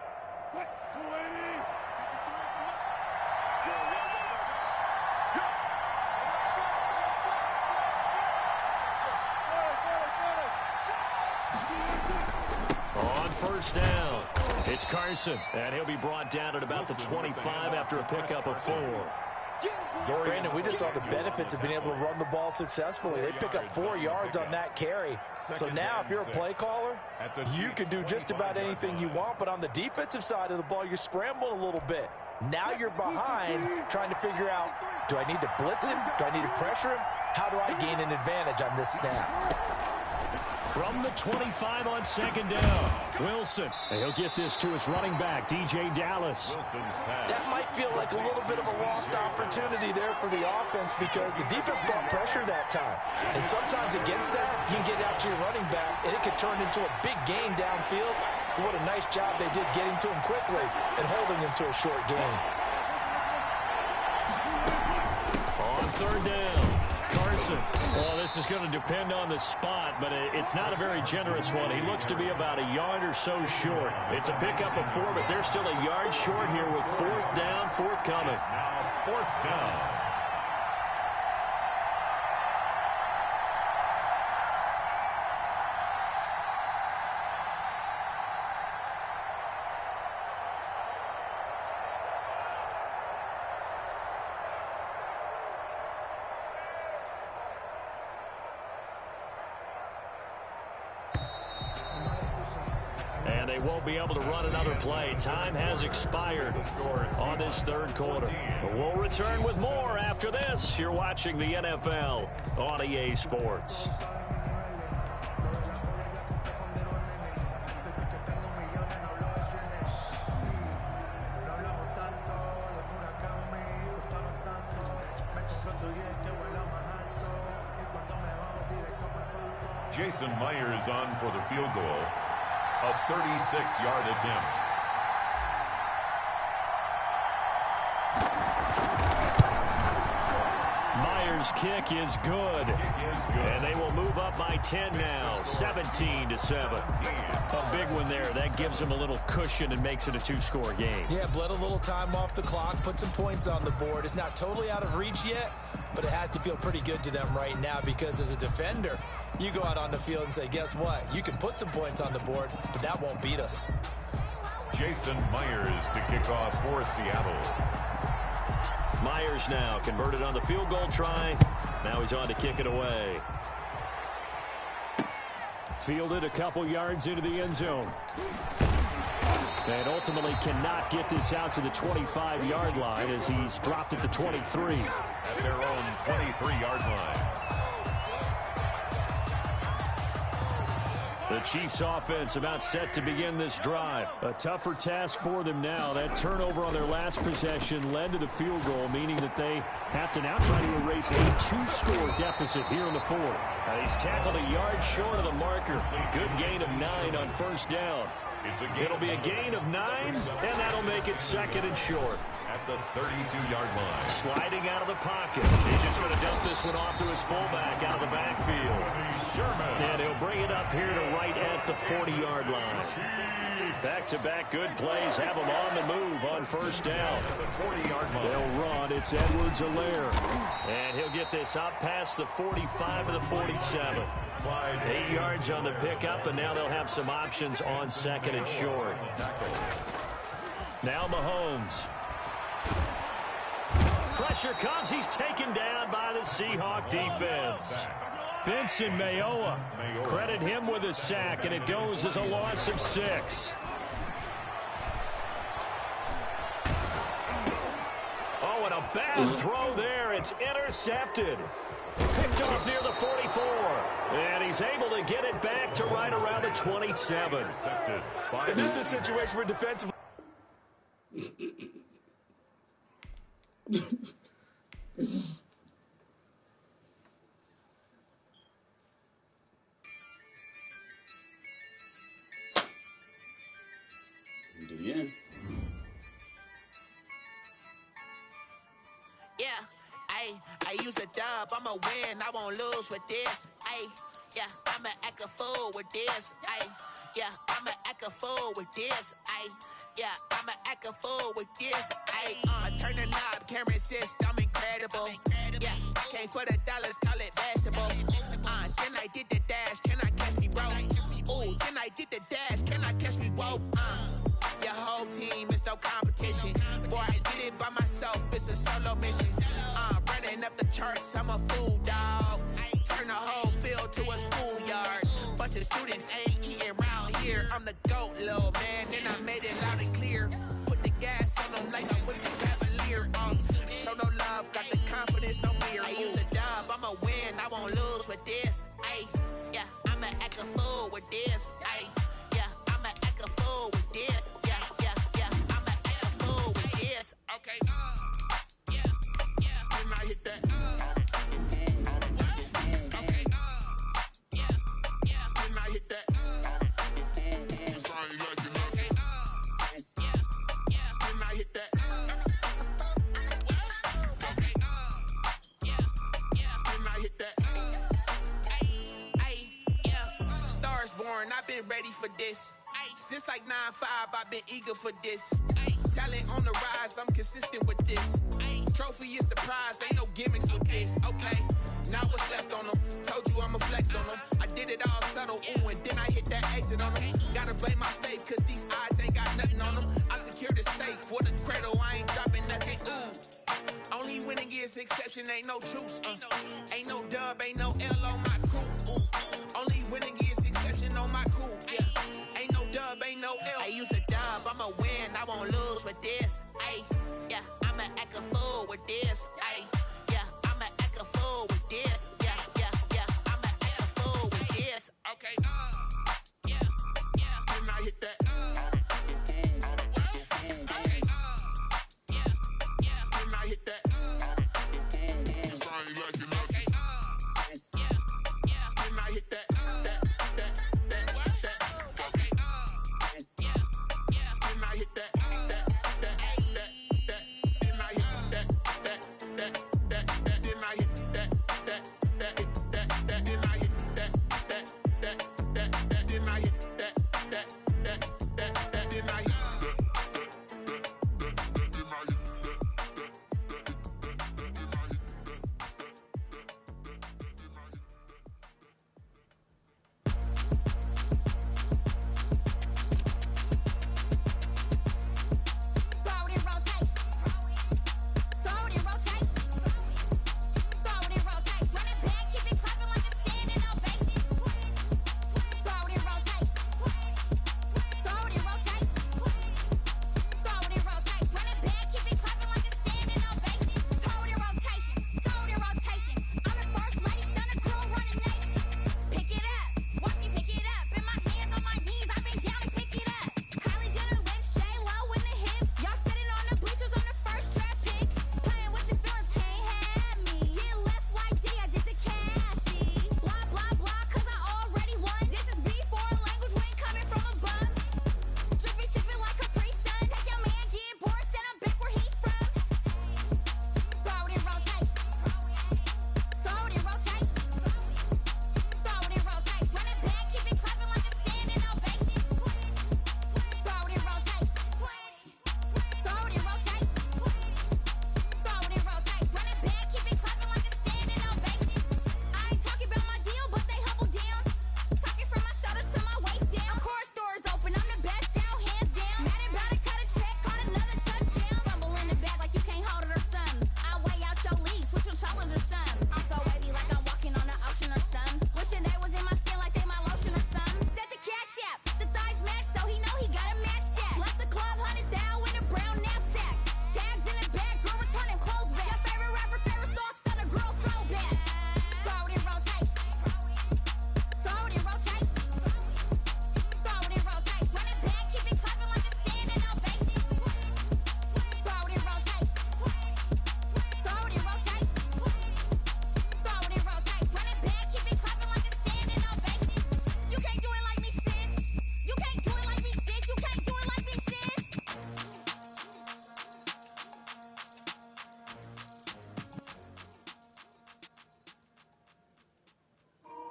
On first down, it's Carson, and he'll be brought down at about the 25 after a pickup of 4. Brandon, we just saw the benefits of being able to run the ball successfully. They pick up 4 yards on that carry. So now if you're a play caller, you can do just about anything you want, but on the defensive side of the ball, you're scrambling a little bit. Now you're behind trying to figure out, do I need to blitz him? Do I need to pressure him? How do I gain an advantage on this snap? From the 25 on second down, Wilson. And he'll get this to his running back, DJ Dallas. That might feel like a little bit of a lost opportunity there for the offense because the defense brought pressure that time. And sometimes against that, you can get out to your running back, and it could turn into a big gain downfield. But what a nice job they did getting to him quickly and holding him to a short gain. On third down, Carson. Well, this is going to depend on the spot, but it's not a very generous one. He looks to be about a yard or so short. It's a pickup of 4, but they're still a yard short here with fourth down, forthcoming. Now fourth down. And they won't be able to run another play. Time has expired on this third quarter. But we'll return with more after this. You're watching the NFL on EA Sports. Jason Myers on for the field goal. A 36-yard attempt. Myers' kick is good. And they will move up by 10 now, 17-7. A big one there. That gives them a little cushion and makes it a 2-score game. Yeah, bled a little time off the clock, put some points on the board. It's not totally out of reach yet, but it has to feel pretty good to them right now because as a defender, you go out on the field and say, guess what? You can put some points on the board, but that won't beat us. Jason Myers to kick off for Seattle. Myers now converted on the field goal try. Now he's on to kick it away. Fielded a couple yards into the end zone. And ultimately cannot get this out to the 25-yard line as he's dropped at the 23. At their own 23-yard line. The Chiefs offense about set to begin this drive. A tougher task for them now. That turnover on their last possession led to the field goal, meaning that they have to now try to erase a 2-score deficit here in the fourth. He's tackled a yard short of the marker. Good gain of 9 on first down. It'll be a gain of 9, and that'll make it second and short. At the 32-yard line. Sliding out of the pocket. He's just going to dump this one off to his fullback out of the backfield. And he'll bring it up here to right at the 40-yard line. Back-to-back good plays have him on the move on first down. They'll run. It's Edwards-Helaire. And he'll get this up past the 45 to the 47. 8 yards on the pickup, and now they'll have some options on second and short. Now Mahomes. Pressure comes. He's taken down by the Seahawk defense. Benson Mayowa. Credit him with a sack, and it goes as a loss of 6. Oh, and a bad throw there. It's intercepted. Picked off near the 44. And he's able to get it back to right around the 27. And this is a situation where defensive. Do the end. Yeah, I use a dub, I'ma win, I won't lose with this. Ay, yeah, I'ma act a fool with this, ayy. Yeah, I'ma act a fool with this, ayy. Yeah, I'ma act a fool with this, ayy. I turn the knob, can't resist, I'm incredible. Yeah, came for the dollars, call it vegetable. Then I did the dash, can I catch me, bro? Ooh, then I did the dash, can I catch me, whoa? Your whole team is no competition. Boy, I did it by myself, it's a solo mission. Running up the charts, I'm a fool, dog. Turn the whole field to a schoolyard. Bunch of students ain't eating round here. I'm the GOAT, little man, then I made it loud and clear. Put the gas on them like I'm with the Cavalier. Show no love, got the confidence, no fear. I use a dub, I'ma win, I won't lose with this. Ay, yeah, I'ma act a fool with this. Ay, yeah, I'ma act a fool with this. Yeah, yeah, yeah, I'ma act a fool with this. Okay, yeah, yeah, then I hit that. Okay, yeah, yeah, then I hit that. Cause I ain't like it, okay, yeah, yeah, then I hit that. Okay, yeah, yeah, then I hit that. Ay, yeah, stars born, I've been ready for this. Since like 9-5, I've been eager for this. Talent on the rise, I'm consistent with this. Trophy is the prize, ain't no gimmicks with this. Okay, now what's left on them? Told you I'ma flex on them. I did it all subtle, ooh, and then I hit that exit on them. Gotta blame my faith, cause these odds ain't got nothing on them. I secured the safe for the cradle, I ain't dropping nothing, ooh. Only winning is exception, ain't no truce. Ain't no dub, ain't no L on my crew. Ooh. Only winning is exception on my crew. Yeah. Ain't no dub, ain't no L. I use a dub, I'ma win, I won't lose with this. Ay, yeah, I'ma act a fool with this. Ay, yeah, I'ma act a fool with this. Yeah, yeah, yeah, I'ma act a fool with this. Okay, yeah, yeah, then I hit that. Okay, yeah, yeah, then I hit that. Cause I ain't like it, okay, yeah, yeah, then I hit that. Okay, yeah, yeah, then I hit that. Then I hit that.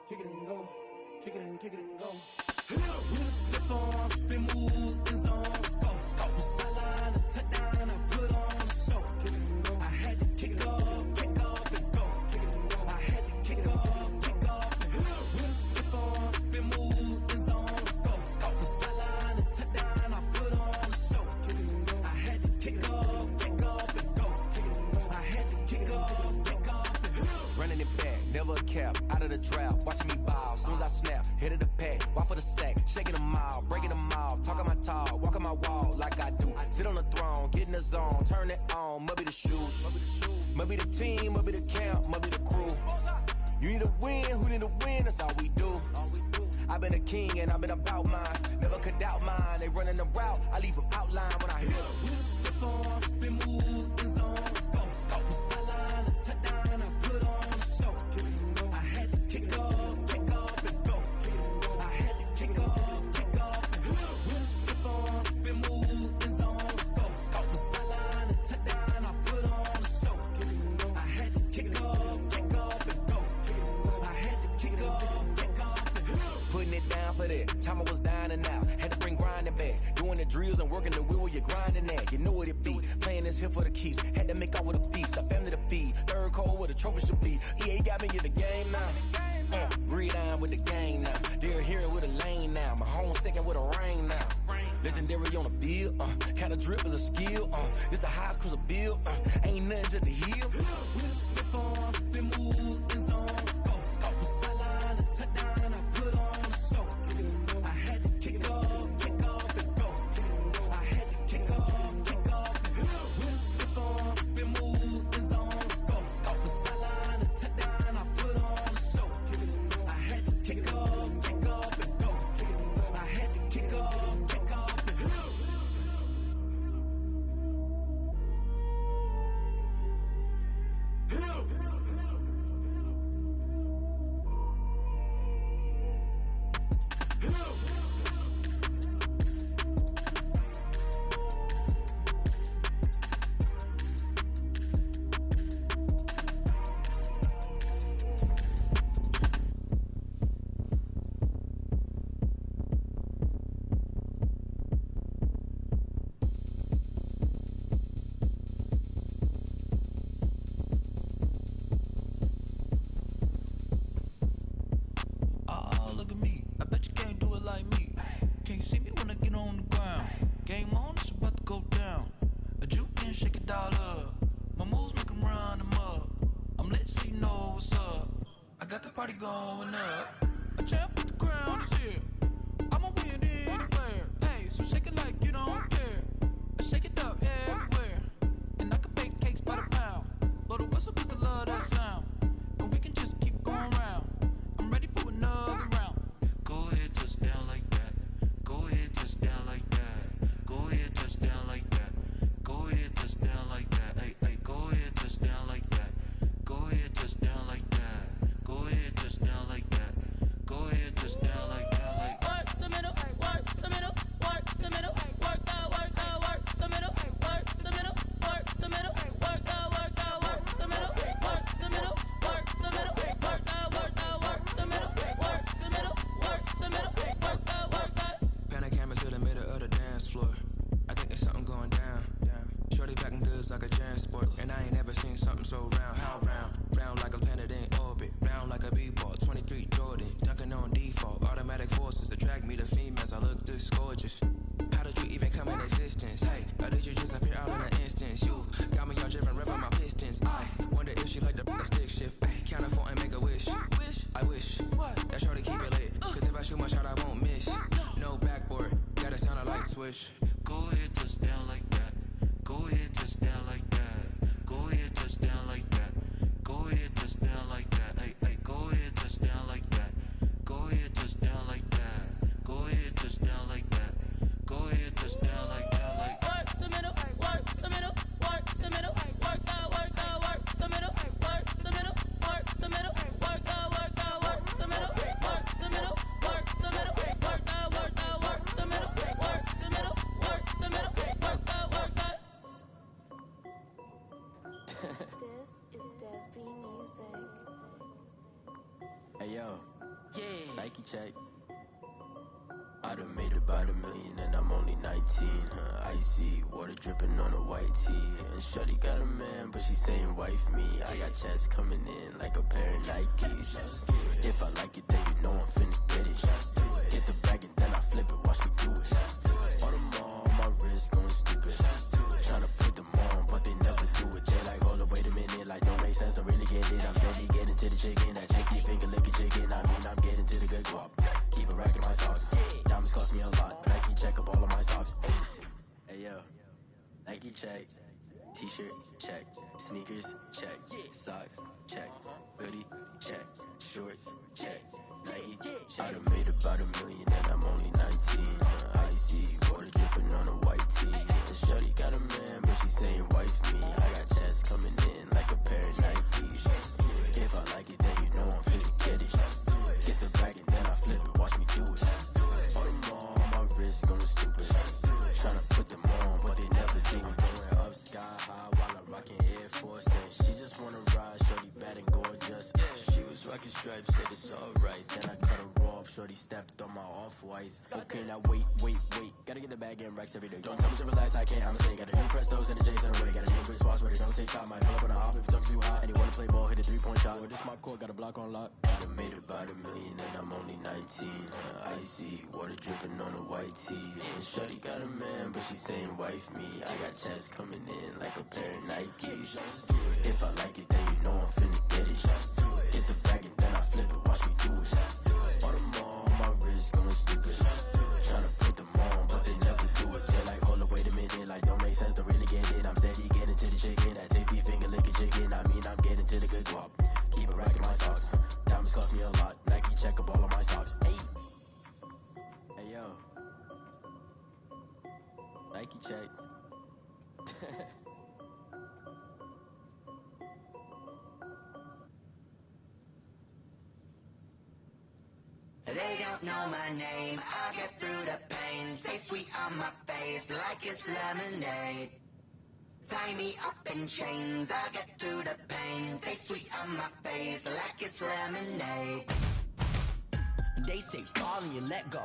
kick it and go, kick it and go. With a stiff on, spin move, in zone, go. From sideline to touchdown, I put on a show. Kick it and go. I had to kick off and go. Kick it and go. I had to kick off and go. With a stiff on, spin move, in zone, go. From sideline to touchdown, I put on a show. Kick it and go. I had to kick off and go. Kick it and go. I had to kick off and go. Running it back, never a cap, out of the drought, watching me ball, soon as I snap, hit of the pack, walk for the sack, shaking them all, breaking them off, talking my talk, walking my wall like I do, sit on the throne, get in the zone, turn it on, must be the shoes, must be the team, must be the camp, must be the crew, you need a win, who need a win, that's all we do, I've been a king and I've been about mine, never could doubt mine, they running the route, I leave them outline when I hit them. With a stiff on, spin move, in zone, go. From sideline to touchdown, I put on a show. Kick it and go. I had to kick off and go. Kick it and go. I had to kick off and go. With a stiff on, spin move, in zone, go. From sideline to touchdown, I put on a show. Kick it and go. I had to kick off and go. Kick it and go. I had to kick off and go. Putting it down for that, time I was down and out, had to bring grinding back, doing the drills and working the wheel where you're grinding at, you know what it be, playing this here for the keeps, had to make out with a feast, a family to feed, third cold where the trophy should be, EA got me in the game now, breathe down with the game now, they're here with a lane now, my home second with a rain now, legendary on the field, kind of drip is a skill, it's the highest cruiser bill, ain't nothing just to heal. With a stiff on, spin move, in zone, go. From sideline to touchdown, I put on a show. Kick it and go. I had to kick off and go. Kick it and go. I had to kick off and go. With a stiff on, spin move, in zone, go. From sideline to touchdown, I put on a show. Kick it and go. I had to kick off and go. Kick it and go. I had to kick off and go. Party going up. A champ with the crown is here. I'ma win anywhere. Hey, so shake it like you don't care. I shake it up everywhere. And I can bake cakes by the pound. Blow the whistle cause I love that sound. And we can just keep going round. I'm ready for another round. Go ahead, touch down like that. Go ahead, touch down like that. Go ahead, touch down like that. Go ahead, touch down like that. Hey, hey, go ahead, touch down like that. Go ahead, touch down like that. Go ahead, touch down like that. Go ahead, touch down like that. Like work the middle, work the middle, work the middle, work out, work the middle, work the middle, work the middle, work out, work the middle, work the middle, work the middle, work out, work the middle, work the middle, work the middle, work out. Pan a camera to the middle of the dance floor. I think there's something going down. Shorty packing goods like a transport, and I ain't never seen something so round. How round? Round like a planet in orbit, round like a b-ball. 23 Jordan, dunking on default. Automatic forces attract me to females. I look this gorgeous. How did you even come in existence? Hey, or did you just appear out in an instance? You got me all driven, revving my pistons. I wonder if she like the stick shift. Hey, count a 4 and make a wish. I wish that shorty keep it lit. Cause if I shoot my shot, I won't miss. No backboard, gotta sound a light switch. go ahead, touch down like that. Go ahead, touch down like that. Go ahead, touch down like that. Go ahead, touch down like that. Hey, hey, go ahead, touch down like that. Go ahead, touch down like that. Go ahead, touch down like that. Go ahead, touch down like that. Like work the middle, work the middle, work the middle, work out, work the middle, work the middle, work the middle, work out, work the middle, work the middle, work the middle, work out, work the middle, work the middle, work Nike check. I done made about $1 million and I'm only 19. Icy water dripping on a white tee. And shorty got a man, but she saying wife me. I got checks coming in like a pair of Nikes. If I like it, then you know I'm finna get it. Hit the bag and then I flip it, watch me do it. All them on my wrist going stupid. Tryna put them on, but they never do it. They like, hold up, wait a minute, like don't make sense, don't really get it. I'm steady getting to the chicken, that tricky finger licking chicken. I mean, I'm getting to the good guap. Keep a rack in my socks. Diamonds cost me a lot, Nike check up all of my socks. Hey yo, Nike check. T-shirt check. Sneakers check. Socks check. Hoodie check. Shorts check. Nike check. I done made about $1 million and I'm only 19. Icy water dripping on a white tee. And shorty got a man, but she saying wife me. I got checks coming in like a pair of Nikes. If I like it, then you know I'm finna get it. Get the bag and then I flip it, watch me do it. All them on my wrist going stupid. Tryna put them on, but they never do it. Going up sky high while I'm rocking Air Force. And she just wanna ride, shorty bad and gorgeous. She was rocking stripes, said it's alright. Then I cut her off, shorty stepped on my off-whites. Okay, now wait. Gotta get the bag and racks every day. Don't tell me to relax, I can't, I'ma say. Got a new Prestos and a Jason away. Got a new Chris Foss, but it don't take time. Might pull up on a hop if it talks too hot. And you wanna play ball, hit a 3-point shot. Or this my court, got a block on lock. I done made about $1 million and I'm only 19. Icy water dripping on a white tee. And shorty got a man, but she saying wife me. I got checks coming in like a pair of Nikes. If I like it, then you know I'm finna get it. Hit the bag and then I flip it, watch me do it. All them on my wrist going stupid. Tryna put them on, but they never do it. They like, hold up, wait a minute, like don't make sense, don't really get it. I'm steady getting to the chicken, that tasty finger licking chicken. I mean, I'm getting to the good guap. Keep a rack in my socks. Diamonds cost me a lot. Nike check up all of my socks. Hey yo, Nike check. They don't know my name, I get through the pain. Taste sweet on my face like it's lemonade. Tie me up in chains, I get through the pain. Taste sweet on my face like it's lemonade. They say fall and you let go,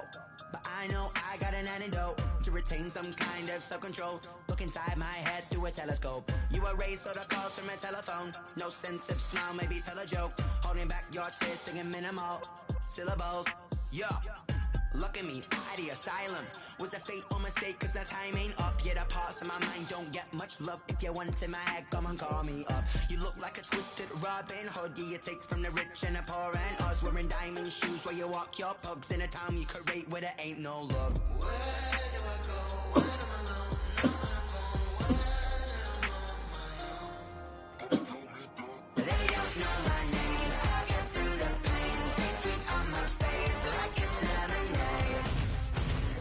but I know I got an antidote to retain some kind of self-control. Look inside my head through a telescope. You erase all the calls from a telephone. No sense of smile, maybe tell a joke. Holding back your tears, singing minimal syllables. Yeah, look at me, at the asylum. Was a fate or mistake, cause the time ain't up. Yeah, the parts of my mind don't get much love. If you want in my head, come and call me up. You look like a twisted Robin Hood. Yeah, you take from the rich and the poor and us. Wearing diamond shoes while you walk your pugs in a town you could rate where there ain't no love. Where do I go? When am I alone? I'm on the phone. When am I on my own? They don't know my name. I get through the pain. Taste sweet on my face like it's lemonade.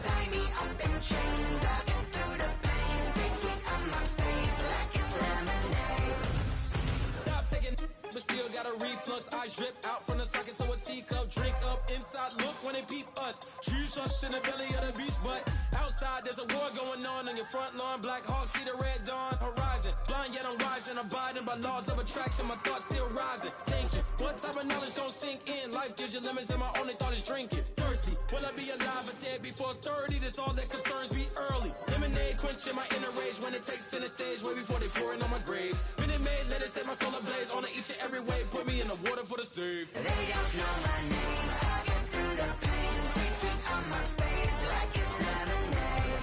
Tie me up in chains. I get through the pain. Taste sweet on my face like it's lemonade. Stop taking, but still got a reflux. I drip out from the socket to a teacup. Drink up inside, look when they peep us. Choose us in the belly of the beast, but outside there's a war going on your front lawn. Black Hawk, see the red dawn horizon. Blind yet I'm rising, abiding by laws of attraction. My thoughts still rising, thinking what type of knowledge don't sink in. Life gives you limits and my only thought is drinking. Thirsty, will I be alive or dead before 30? That's all that concerns me early. Lemonade quenching my inner rage when it takes center stage way before they pour it on my grave. Minute Maid, let it set my soul ablaze on each and every way. Put me in the water for the save. They don't know my name. I get through the pain. Taste sweet on my face like it's lemonade.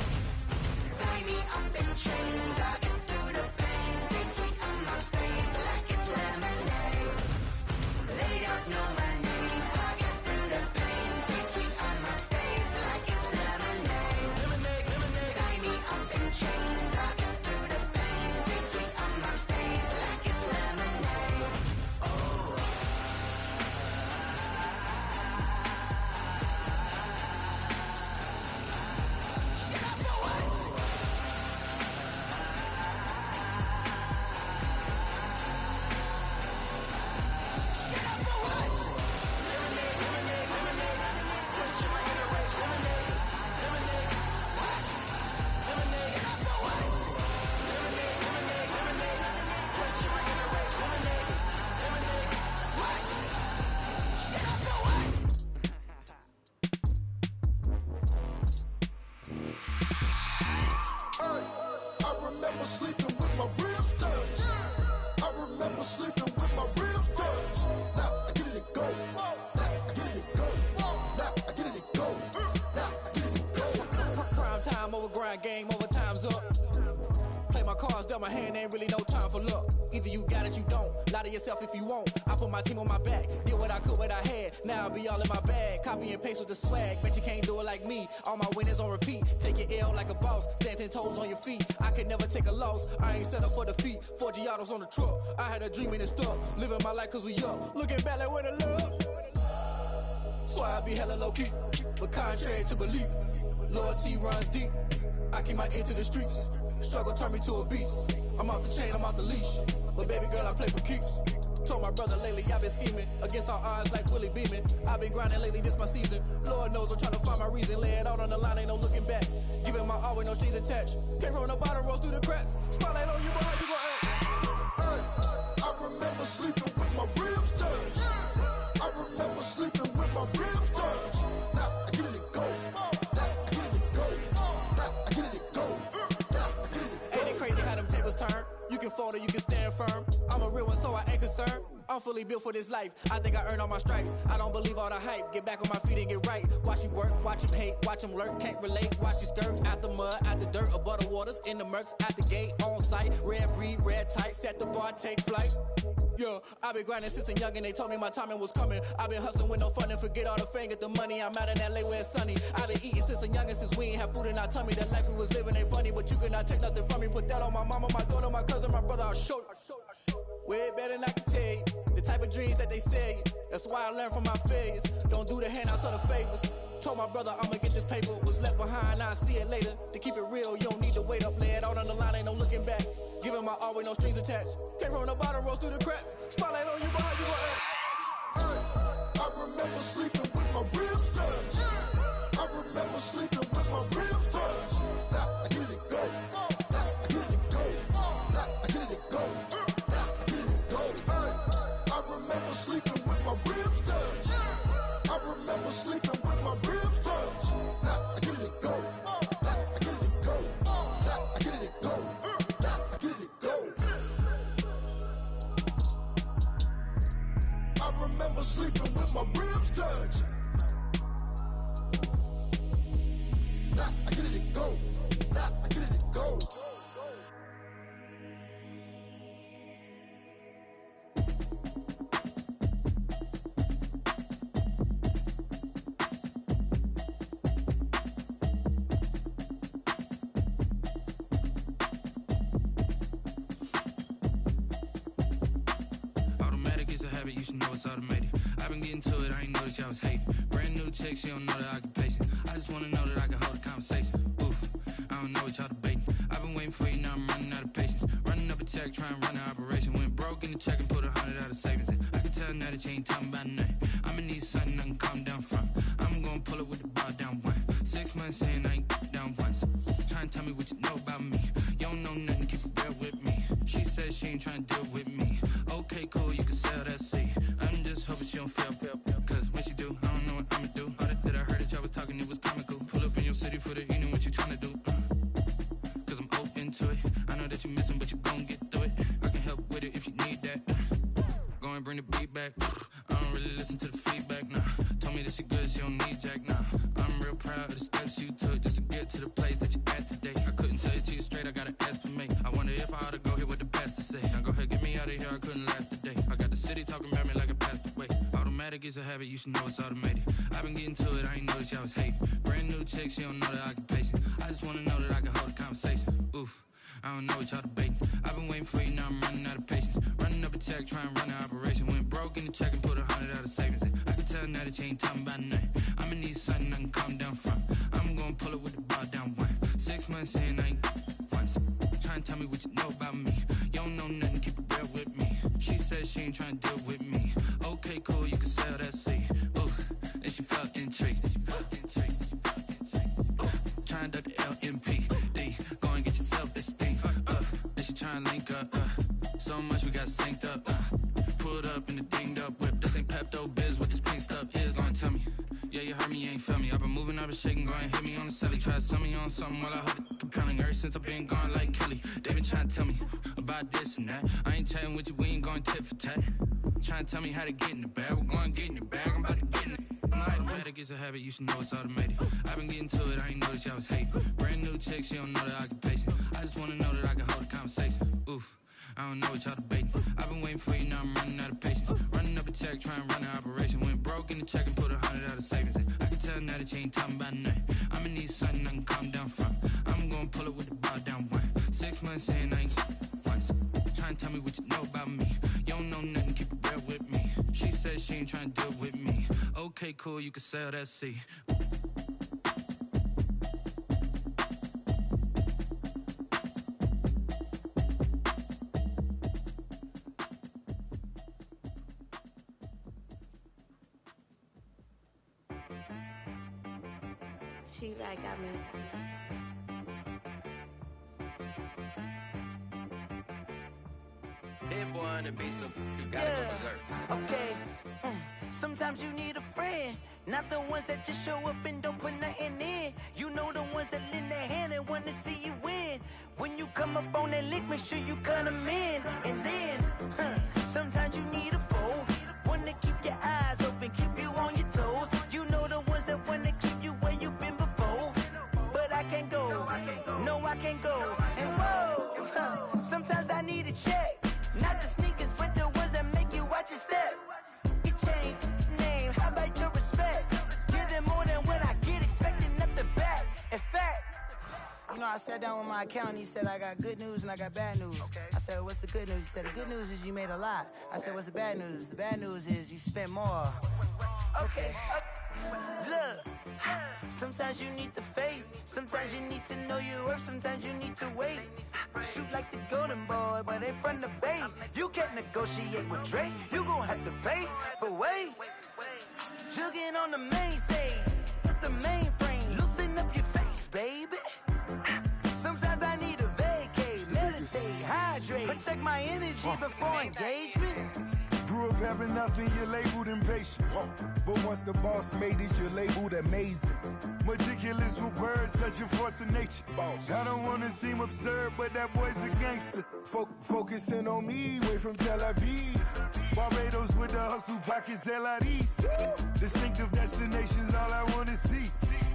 Tie me up in chains. I get through the pain. Taste sweet on my face like it's lemonade. They don't know my name. I get through the pain. Taste sweet on my face like it's lemonade. Tie me up in chains. I get through the pain. Taste sweet on my face like it's lemonade. Oh. grind game over, time's up. Play my cards, dealt my hand, ain't really no time for luck. Either you got it, you don't. Lie to yourself if you won't. I put my team on my back, did what I could, what I had. Now I'll be all in my bag, copy and paste with the swag. Bet you can't do it like me, all my winners on repeat. Take your L like a boss, stand 10 toes on your feet. I can never take a loss, I ain't set up for defeat. 4 Giottos on the truck, I had a dream and it stuck. Living my life cause we up, looking back like where the love. So I be hella low key, but contrary to belief, loyalty runs deep. I keep my ear to the streets. Struggle turned me to a beast. I'm off the chain, I'm off the leash. But baby girl, I play for keeps. Told my brother lately, I've been scheming against all odds like Willie Beeman. I've been grinding lately, this my season. Lord knows I'm trying to find my reason. Lay it out on the line, ain't no looking back. Giving my all with no strings attached. Came from the bottom, rose through the cracks. Spotlight on you, but how you gon' act? I remember sleeping with my ribs touched. I remember sleeping with my ribs touched. Now I get it to go. Now I get it to go. Now I get it to go. Ain't it crazy how them tables turn? You can fold or you can stand firm. I'm a real one, so I ain't concerned. I'm fully built for this life. I think I earned all my stripes. I don't believe all the hype. Get back on my feet and get right. Watch you work, watch him hate, watch him lurk. Can't relate, watch you skirt. Out the mud, out the dirt, above the waters, in the murks, out the gate, on site. Red breed, red tight, set the bar, take flight. Yeah, I been grinding since a youngin', they told me my timing was coming. I been hustling with no fun and forget all the fame, get the money. I'm out in LA where it's sunny. I been eating since a youngin', since we ain't have food in our tummy. The life we was living ain't funny, but you cannot take nothing from me. Put that on my mama, my daughter, my cousin, my brother, I'll show you. Way better than I can tell you. The type of dreams that they sell you. That's why I learned from my failures. Don't do the handouts or the favors. Told my brother I'ma get this paper. Was left behind, I'll see it later. To keep it real, you don't need to wait up. Lay it out on the line, ain't no looking back. Giving my all with no strings attached. Came from the bottom, rose through the cracks. Spotlight on you, but how you gon' act? I remember sleeping with my ribs touched. I remember sleeping with my ribs touched. Now I get it to go. Now I get it to go. Now I get it to go. Now I get it to go. I remember sleeping with my ribs touched. I remember sleeping with my ribs touched. Now I get it to go. Now I get it to go. Now I get it to go. Now I get it to go. I remember sleeping with my ribs touched. Now I get it to go. Now I get it to go. Automatic is a habit, you should know it's automated. I've been getting to it, I ain't noticed y'all was hating. Brand new chick, she don't know the occupation. I just wanna know that I can hold a conversation. Oof, I don't know what y'all debating. I've been waiting for you, now I'm running out of patience. Running up a check, trying to run an operation. Went broke in the check and put 100 out of savings in. I can tell now that you ain't talking about nothing. I'ma need something I can calm down from. I'm gonna pull it with the bar down one. 6 months saying I ain't down once. Trying to tell me what you know about me. You don't know nothing, keep it real with me. She said she ain't trying to deal with me. Okay, cool, you can sell that seat. I'm just hoping she don't fail. Cause when she do, I don't know what I'ma do. All that I heard that y'all was talking, it was comical. Pull up in your city for the evening, what you trying to do? Cause I'm open to it. I know that you missing, but you gon' get through it. I can help with it if you need that. Go and bring the beat back. I don't really listen to the feedback, nah. Told me that she good, she don't need jack, nah. I'm real proud of the steps you took just to get to the place that you at today. I couldn't tell it to you straight, I gotta ask for me. I wonder if I ought to go here with the pastor say. Now go ahead, get me out of here, I couldn't last a day. I got the city talking about me like I passed away. Automatic is a habit, you should know it's automated. I've been getting to it, I ain't noticed y'all was hating. Brand new chick, she don't know the occupation. I just wanna know that I can hold a conversation. Oof, I don't know what y'all debating. I've been waiting for you, now I'm running out of patience. Running up a check, trying to run an operation. Went broke in the check and put 100 out of savings in. I can tell now that you ain't talking about nothing. I'ma need something I can calm down from. I'm gonna pull it with the bar down one. 6 months saying I ain't once. Trying to tell me what you know about me. You don't know nothing, keep it real with me. She said she ain't trying to deal with me. Okay, cool, you can sell that seat. Ooh, and she felt intrigued. Trying to duck the LMPD. Go and get yourself this thing. And she trying to link up. So much we got synced up. Pulled up in the dinged up whip. This ain't Pepto Biz, what this pink stuff is. Go and tell me. Yeah, you heard me, you ain't felt me. I've been moving, I've been shaking, go and hit me on the celly. Try to sell me on something while I hold it compelling. Ever since I've been gone like Kelly, they been trying to tell me about this and that. I ain't chatting with you, we ain't going tit for tat. Trying to tell me how to get in the bag, we're going to get in the bag, I'm about to get in it. Automatic it's a habit, you should know it's automated. I've been getting to it, I ain't noticed y'all was hating. Brand new chick, she don't know the occupation. I just wanna know that I can hold a conversation. Oof, I don't know what y'all debating. I've been waiting for you, now I'm running out of patience. Running up a check, trying to run an operation. Went broke in the check and put 100 out of savings in. I can tell now that you ain't talking about nothing. I'ma need something I can calm down from. I'm gonna pull it with the bar down one. 6 months in, I ain't once. Trying to tell me what you know about me. You don't know nothing, keep it real with me. She said she ain't trying to deal with me. Okay, cool, you can sell that seat. She like got me. Hit boy on the beat, so you gotta go berserk. Okay. Sometimes you need a friend, not the ones that just show up and don't put nothing in. You know the ones that lend their hand and want to see you win. When you come up on that lick, make sure you cut them in. And then, sometimes you need a foe, one to keep your eyes open, keep you on your toes. You know the ones that want to keep you where you've been before. But I can't go, no I can't go. And whoa, sometimes I need a check, not the sneakers, but the ones that make you watch your step. Your chain, name, how about your respect? Give them more than what I get, expecting nothing back. In fact, you know, I sat down with my accountant, he said I got good news and I got bad news. I said, what's the good news? He said, the good news is you made a lot. I said, what's the bad news? The bad news is you spent more. Okay. Look, sometimes you need the faith, sometimes you need to know your worth, sometimes you need to wait. Shoot like the golden boy, but they from the bay. You can't negotiate with Drake, you gon' have to pay. But wait, jugging on the main stage, with the mainframe, loosen up your face, baby. Sometimes I need a vacate, meditate, hydrate, protect my energy before engagement. Grew up having nothing, you're labeled impatient. But once the boss made it, you're labeled amazing. Meticulous with words, such a force of nature. I don't wanna seem absurd, but that boy's a gangster. Focusing on me, way from Tel Aviv. Barbados with the hustle pockets, LIDs. Distinctive destinations, all I wanna see.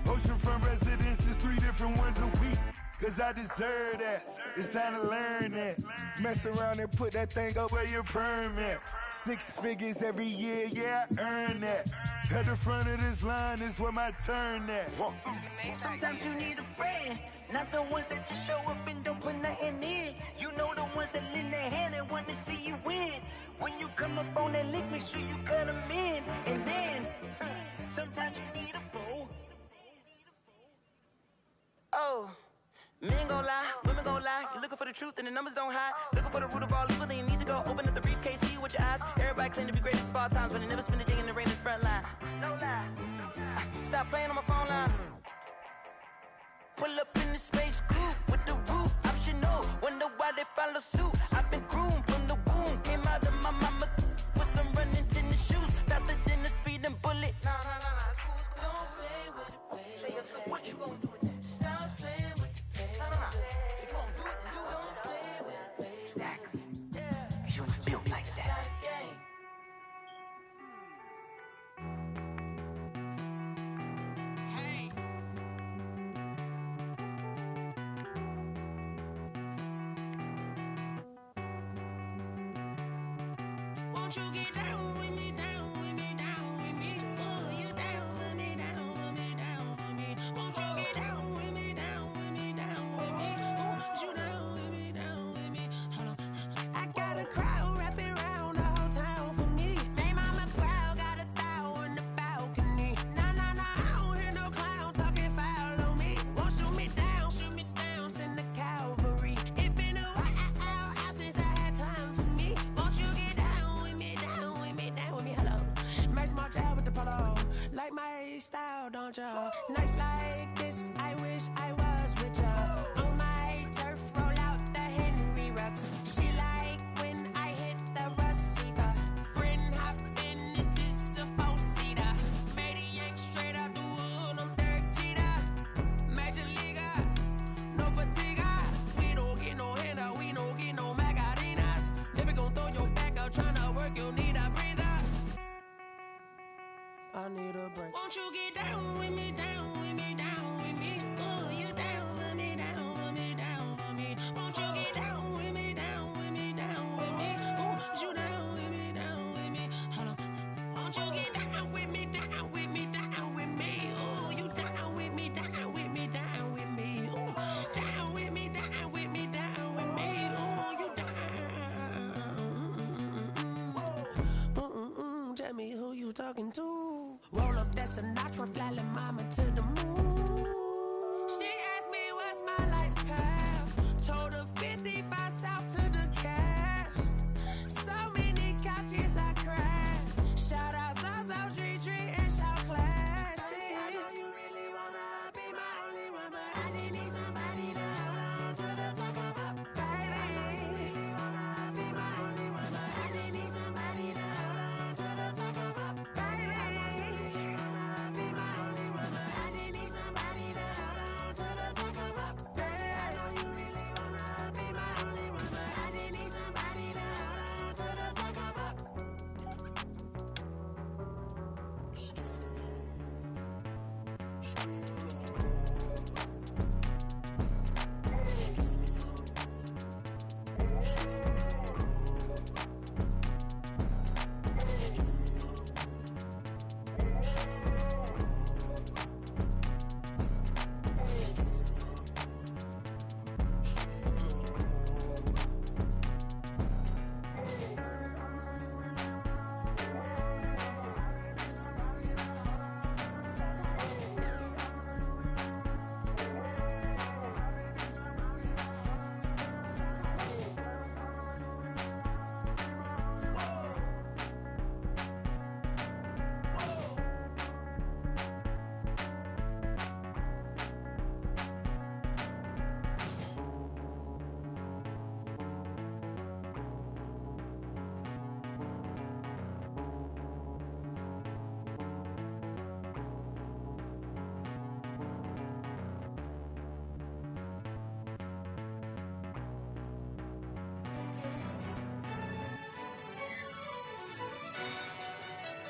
Oceanfront residences, 3 different ones a week. Cause I deserve that, it's time to learn that. Mess around and put that thing up where your perm at. 6 figures every year, yeah, I earn that. At the front of this line is where my turn at. Sometimes you need a friend, not the ones that just show up and don't put nothing in. You know the ones that lend their hand and want to see you win. When you come up on that lick, make sure you cut them in. And then, sometimes you need a fool. Oh. Men gon' lie, women gon' lie. You're looking for the truth and the numbers don't hide. Looking for the root of all evil, then you need to go open up the briefcase, see with your eyes. Everybody claim to be greatest of all times, but they never spend a day in the rain in the front line. No lie. Stop playing on my phone line. Pull up in the space coupe with the roof optional. Wonder why they follow suit. I've been groomed from the womb. Came out of my mama with some running tennis shoes. Faster than the speeding bullet. Nah, it's cool, it's cool. Don't play with it, baby. Say what you gon' do? Stop playing with it. If you gon' do it, then do it. Don't play with it, baby. Exactly. You ain't built like that. Hey. Won't you get down with me, down with me, down with me? Oh, you down with me, down with me, down with me. Won't you get down with me, down with me, down with me? Oh, you down with me, down with me? Hold on. I got a crowd wrapping around the whole town for me. They mama crowd got 1,000 in the balcony. Nah, I don't hear no clown talking foul on me. Won't shoot me down, send the cavalry. It been a while since I had time for me. Won't you get down with me, down with me, down with me? Hello. Max March out with the polo. Like my style, don't ya? Nights like this, I wish I was with ya. On my turf, roll out the Henry Rux. She like when I hit the receiver. Friend hop in, this is a 4-seater. Made a yank straight out the wood, I'm Derek Jeter. Major leaguer, no fatigue. We don't get no handout, we don't get no Macarinas. Never gon' throw your back out, tryna work, you need a breather. I need a break. Won't you get down with me, down with me, down with me? Oh, you down with me, down with me, down with me. Won't you get down with me, down with me, down with me? Oh, you down with me, down with me? Hold on. Won't you get down with me, down with me, down with me? Oh, you down with me, down with me, down with me? Oh, down with me, down with me, down with me? Oh, you down. Tell me who you talking to. Roll up that Sinatra, fly like mama to the moon. She asked me what's my life path. Told her 55 south to the cat. So many couches I cracked. Shout out Zaza, Street Tree, and shout classic. I know you really wanna be my only one, but I didn't need somebody to hold on to the sucker up, baby. I know you really wanna be my only one, but I didn't need somebody to hold on to the sucker up, baby. I know you really wanna be my only one, but I didn't need somebody to hold on to the sucker up, baby. I know you really wanna be my only one, but I didn't need somebody to hold on to the sucker up.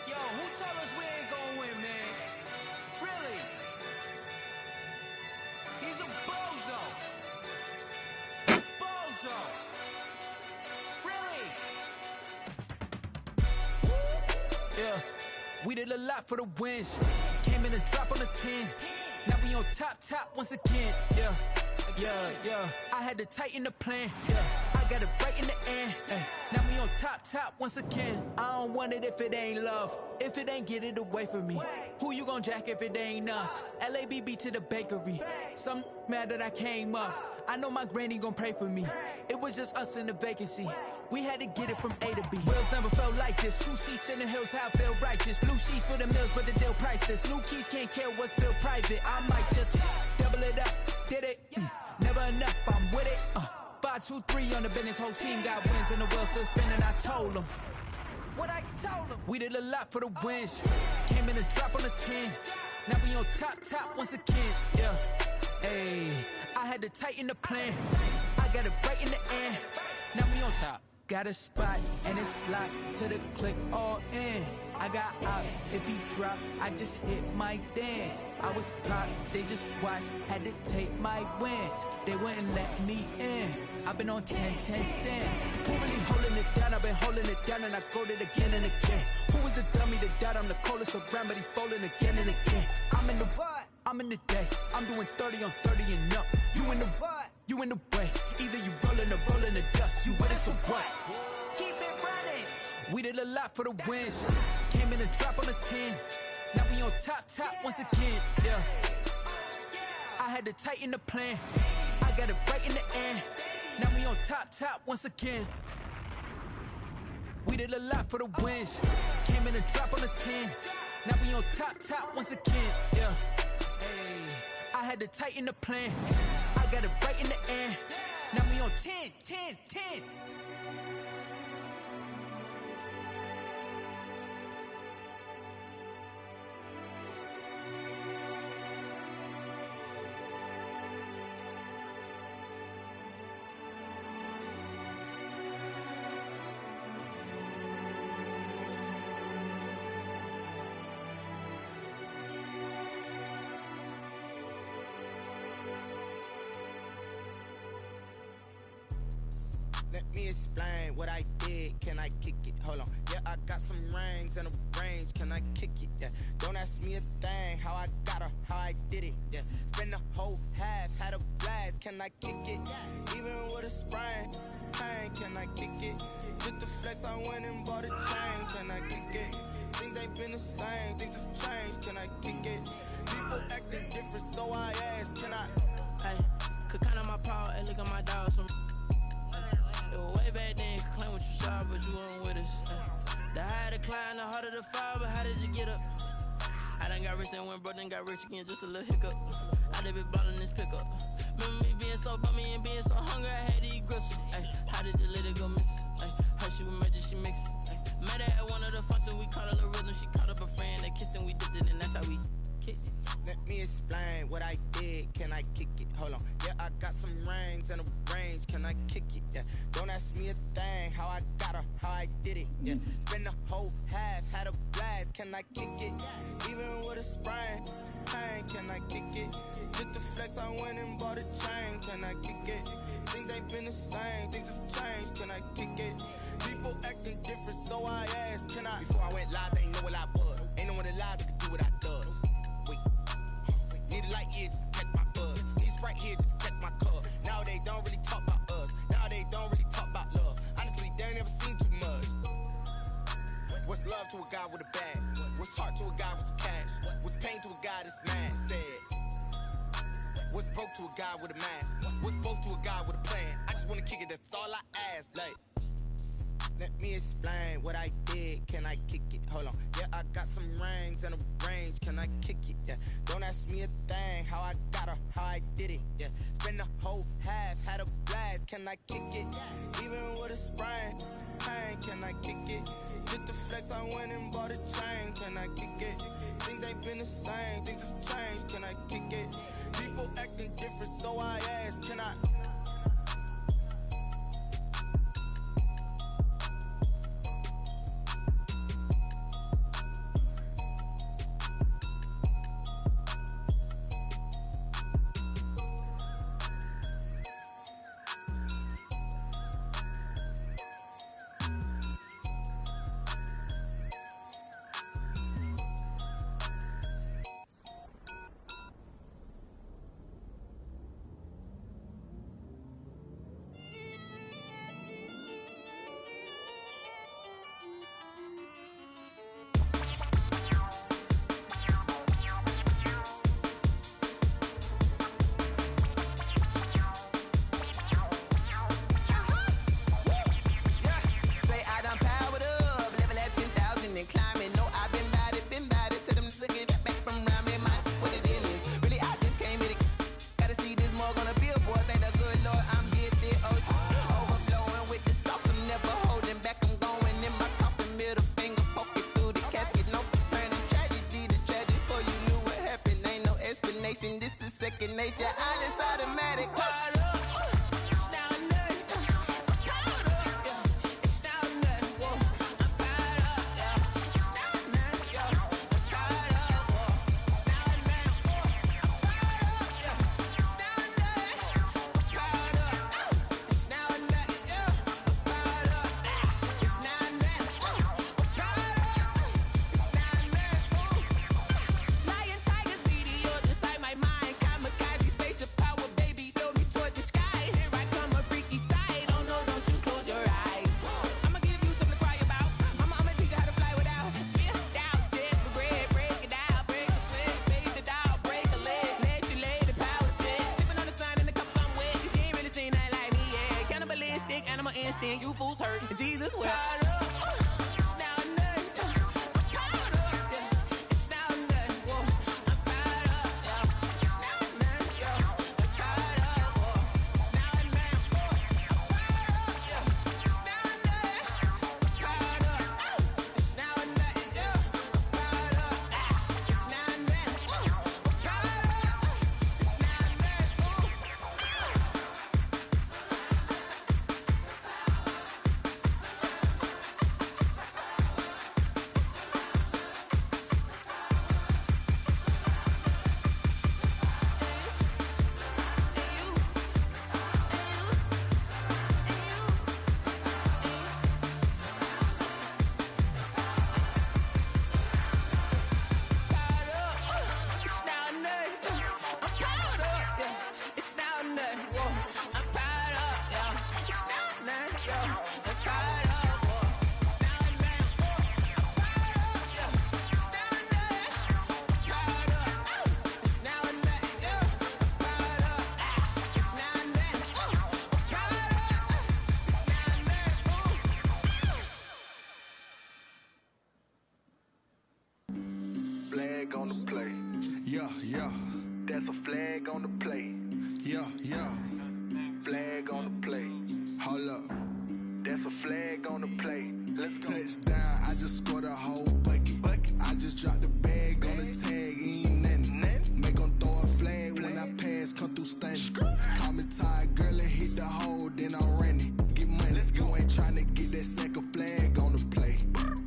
Yo, who told us we ain't gonna win, man? Really? He's a bozo. Bozo. Really? Yeah, we did a lot for the wins. Came in and drop on the 10. Now we on top once again. Yeah. I had to tighten the plan. Yeah, I got it right in the end. Now we on top once again. I don't want it if it ain't love. If it ain't, get it away from me. Who you gon' jack if it ain't us? LABB to the bakery. Some mad that I came up. I know my granny gon' pray for me. It was just us in the vacancy. We had to get it from A to B. Wheels never felt like this. 2 seats in the hills, how I feel righteous. Blue sheets for the mills, but the deal priceless. New keys can't care what's built private. I might just double it up. Did it? Never enough, I'm with it. 5, 2, 3 on the business. Whole team got wins and the wheels still spinning. I told them what I told them. We did a lot for the wins. Came in and drop on the 10. Now we on top once again. Yeah. Hey, I had to tighten the plan. I got it right in the end. Now we on top. Got a spot and it's locked to the click all in. I got ops, if he drop, I just hit my dance. I was pop, they just watched, had to take my wins. They wouldn't let me in. I've been on 10 cents. Who really holding it down? I've been holding it down and I got it again and again. Who was the dummy that died? I'm the coldest around, but he falling again and again. I'm in the what? I'm in the day. I'm doing 30 on 30 and up. You in the what? You in the way. Either you rolling or rolling the dust. You with us or what? Keep it running. We did a lot for the wins. Came in and drop on the 10. Now we on top once again. Yeah. I had to tighten the plan. I got it right in the end. Now we on top once again. We did a lot for the wins. Came in and drop on the 10. Now we on top once again. Yeah. Hey, I had to tighten the plan. I got it right in the end. Now we on 10. Let me explain what I did. Can I kick it? Hold on. Yeah, I got some rings and a range. Can I kick it? Yeah. Don't ask me a thing. How I got her, how I did it. Yeah. Spend the whole half, had a blast. Can I kick it? Even with a sprain, pain. Can I kick it? Just to flex, I went and bought a chain. Can I kick it? Things ain't been the same. Things have changed. Can I kick it? People acting different, so I ask. Can I? Hey, could count on my power and look at my dogs from. It was way back then, could claim what you saw, but you weren't with us. The higher the climb, the harder the fall, but how did you get up? I done got rich and went broke, then got rich again, just a little hiccup. I done been ballin' this pickup. Remember me being so bummy and being so hungry, I had to eat gristle. Ay, how did you let it go miss? Ay, how she was magic, she mixed. Met her at one of the functions, we caught a little rhythm, she caught up a friend, they kissed and we dipped it, and that's how we kicked it. Let me explain what I did. Can I kick it? Hold on. Yeah, I got some rings and a range. Can I kick it? Yeah. Don't ask me a thing. How I got her, how I did it. Yeah. Spend the whole half, had a blast. Can I kick it? Even with a sprain, pain. Can I kick it? Just to flex, I went and bought a chain. Can I kick it? Things ain't been the same. Things have changed. Can I kick it? People acting different, so I asked. Can I? Before I went live, they ain't know what I was. Ain't no one alive that could do what I does. Wait. Need a light here just to catch my buzz. Need Sprite here just to catch my cup. Now they don't really talk about us. Now they don't really talk about love. Honestly, they ain't never seen too much. What's love to a guy with a bag? What's heart to a guy with some cash? What's pain to a guy that's mad? Said. What's broke to a guy with a mask? What's broke to a guy with a plan? I just wanna kick it, that's all I ask. Like, let me explain what I did. Can I kick it? Hold on. Yeah, I got some rings and a range. Can I kick it? Yeah. Don't ask me a thing. How I got her, how I did it. Yeah. Spend the whole half, had a blast. Can I kick it? Even with a sprain, pain. Can I kick it? Just to flex, I went and bought a chain. Can I kick it? Things ain't been the same. Things have changed. Can I kick it? People acting different, so I ask. Can I? nature, all is automatic. Lion, tigers, meteors inside my mind. Kamikaze, spaceship power, baby. Sail me toward on the play. Yeah, yeah. That's a flag on the play. Yeah, yeah. Flag on the play. Hold up. That's a flag on the play. Let's go. Touchdown, I just scored a whole bucket. I just dropped the bag on the tag, ain't nothing. Make them throw a flag when I pass, come through stunning. Call me tired, girl, and hit the hole, then I'm running. Get money, you ain't trying to get that second flag on the play.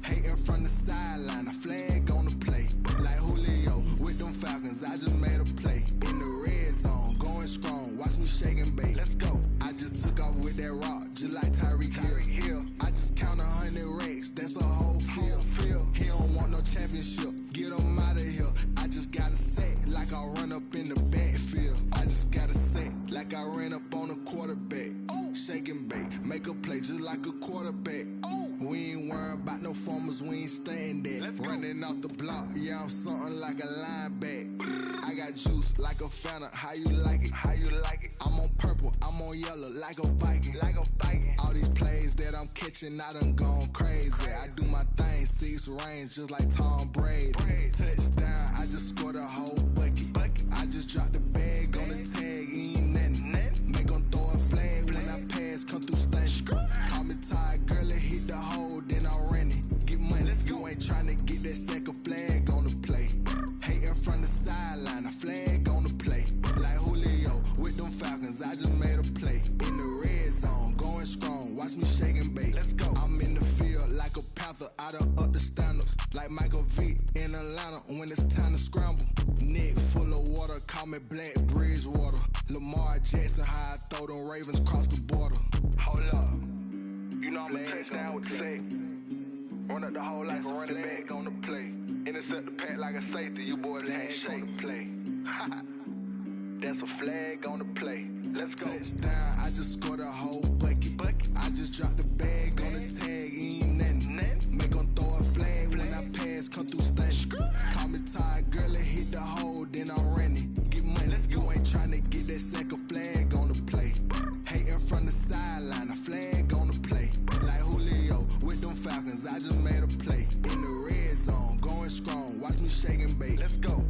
Hating from the sideline, a flag on the play. Like Julio with them Falcons, I just made a play. In the red zone, going strong, watch me shake and bake. Let's go. I just took off with that rock, just like Tyreek Hill. I just count 100 racks, that's a whole field. He don't want no championship, get him out of here. I just got a set, like I run up in the backfield. I just got a set, like I ran up on a quarterback. Shake and bake, make a play just like a quarterback. We ain't worrying about no formers, we ain't staying there. Running off the block, yeah, I'm something like a lineback. I got juice like a Fanta, how you like it? How you like it? I'm on purple, I'm on yellow, like a Viking. Like a Viking. All these plays that I'm catching, I done gone crazy. I do my thing, 6 range, just like Tom Brady. Touchdown, I just scored a whole bucket. I just dropped the bag on the tag, ain't nothing. Make them throw a flag when I pass, come through stunning. Call me tired, girl, and hit the hole, then I'm running. Get money, you ain't trying to get that second flag on the play. Hating from the sideline, a flag on the play. Like Julio with them Falcons, I just made a play. In the red zone, going strong, watch me shake and bake. Let's go. I'm in the field like a Panther, I done up the standards. Like Michael Vick in Atlanta when it's time to scramble. Neck full of water, call me Black Bridgewater. Lamar Jackson, how I throw them Ravens cross the border. Hold up. You know I'm a touchdown with the sack. Run up the hole like a running back on the play. Intercept the pack like a safety. You boys ain't shake the play. That's a flag on the play. Let's go. Touchdown, I just scored a whole bucket. I just dropped the bag on the tag, ain't nothing. Make them throw a flag when I pass, come through stunning. Call me tired, girl, and hit the hole, then I'm running. Get money, you ain't trying to get that second flag on the play. Hating from the sideline, a flag on the play. Like Julio with them Falcons, I just made a play. In the red zone, going strong, watch me shake and bake. Let's go.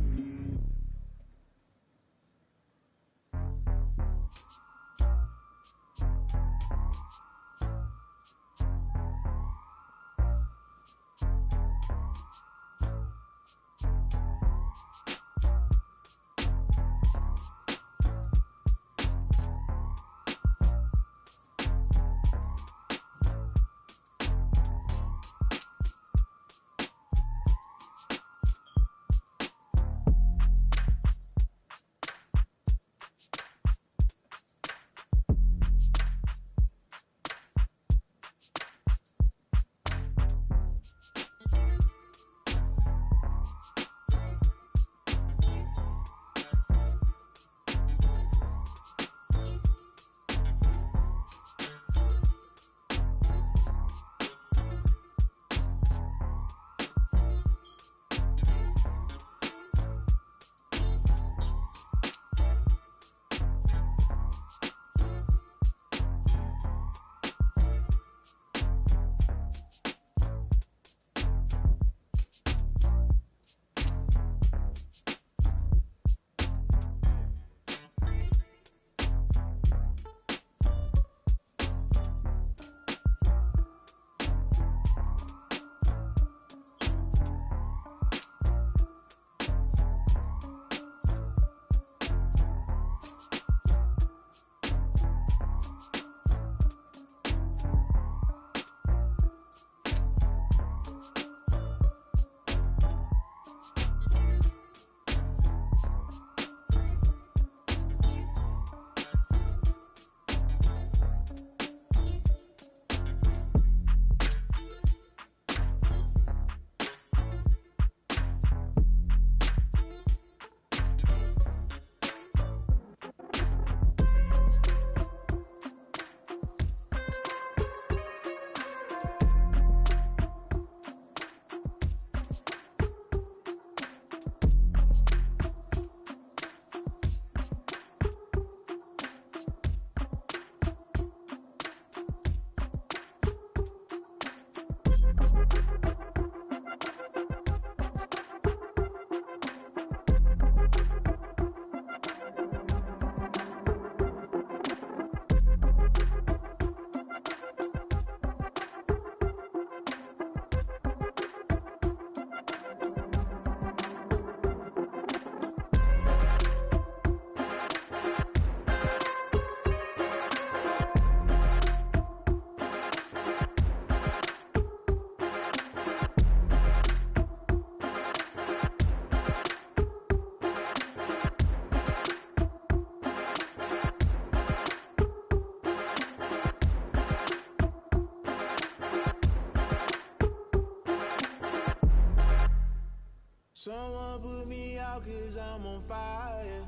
cause I'm on fire.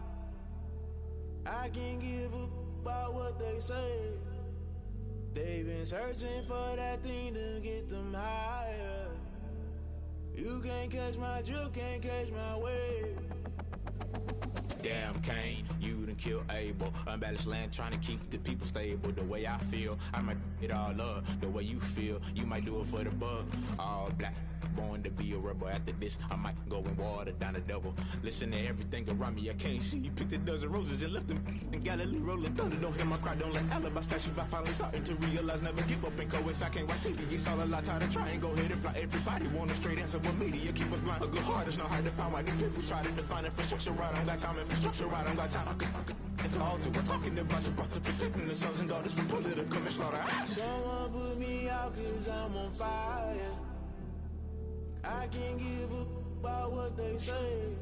I can't give up about what they say. They've been searching for that thing to get them higher. You can't catch my drift, can't catch my wave. Damn Kane, you done killed Abel. Unbalanced land, trying to keep the people stable. The way I feel, I might it all up. The way you feel, you might do it for the bug. All black, born to be a rebel. After this, I might go and water down the devil. Listen to everything around me, I can't see. You picked a dozen roses and left them in Galilee rolling thunder. Don't hear my cry, don't let alibis pass you. I finally starting to realize, never give up and coincide. I can't watch TV, it's all a lot. Tired of trying, go ahead and fly. Everybody want a straight answer, but media keep us blind. A good heart is not hard to find. Why the people try to define infrastructure right? I don't got time, infrastructure right? I don't got time. I could it's all to we're talking about you, about to protecting the sons and daughters from political manslaughter. Someone put me out cause I'm on fire. I can't give up about what they say.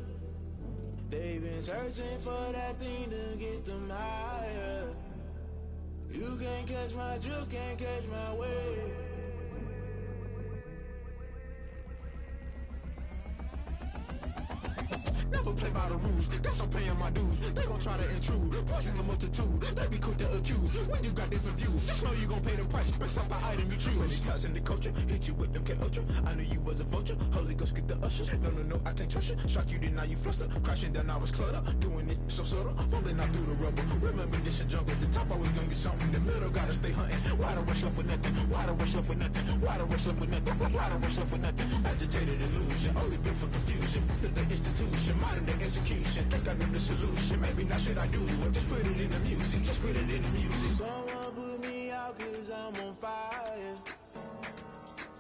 They've been searching for that thing to get them higher. You can't catch my drift, can't catch my wave. Never play by the rules, guess I'm paying my dues. They gon' try to intrude, poison the multitude. They be quick to accuse, when you got different views. Just know you gon' pay the price, based off the item you choose. When it ties in the culture, hit you with MK Ultra. I knew you was a vulture, Holy Ghost get the ushers. No, I can't trust you. Shock you, then now you fluster. Crashing down, I was cluttered. Doing this so subtle, fumbling out through the rubble. Remember this in jungle, the top I was gonna get something. In the middle, gotta stay hunting. Why the rush left with nothing? Why the rush left with nothing? Why the rush left with nothing? Why the rush left with nothing? Agitated illusion, only built for confusion. The institution, modern day execution. Think I know the solution. Maybe not should I do it? Just put it in the music. Just put it in the music. Someone put me out cause I'm on fire.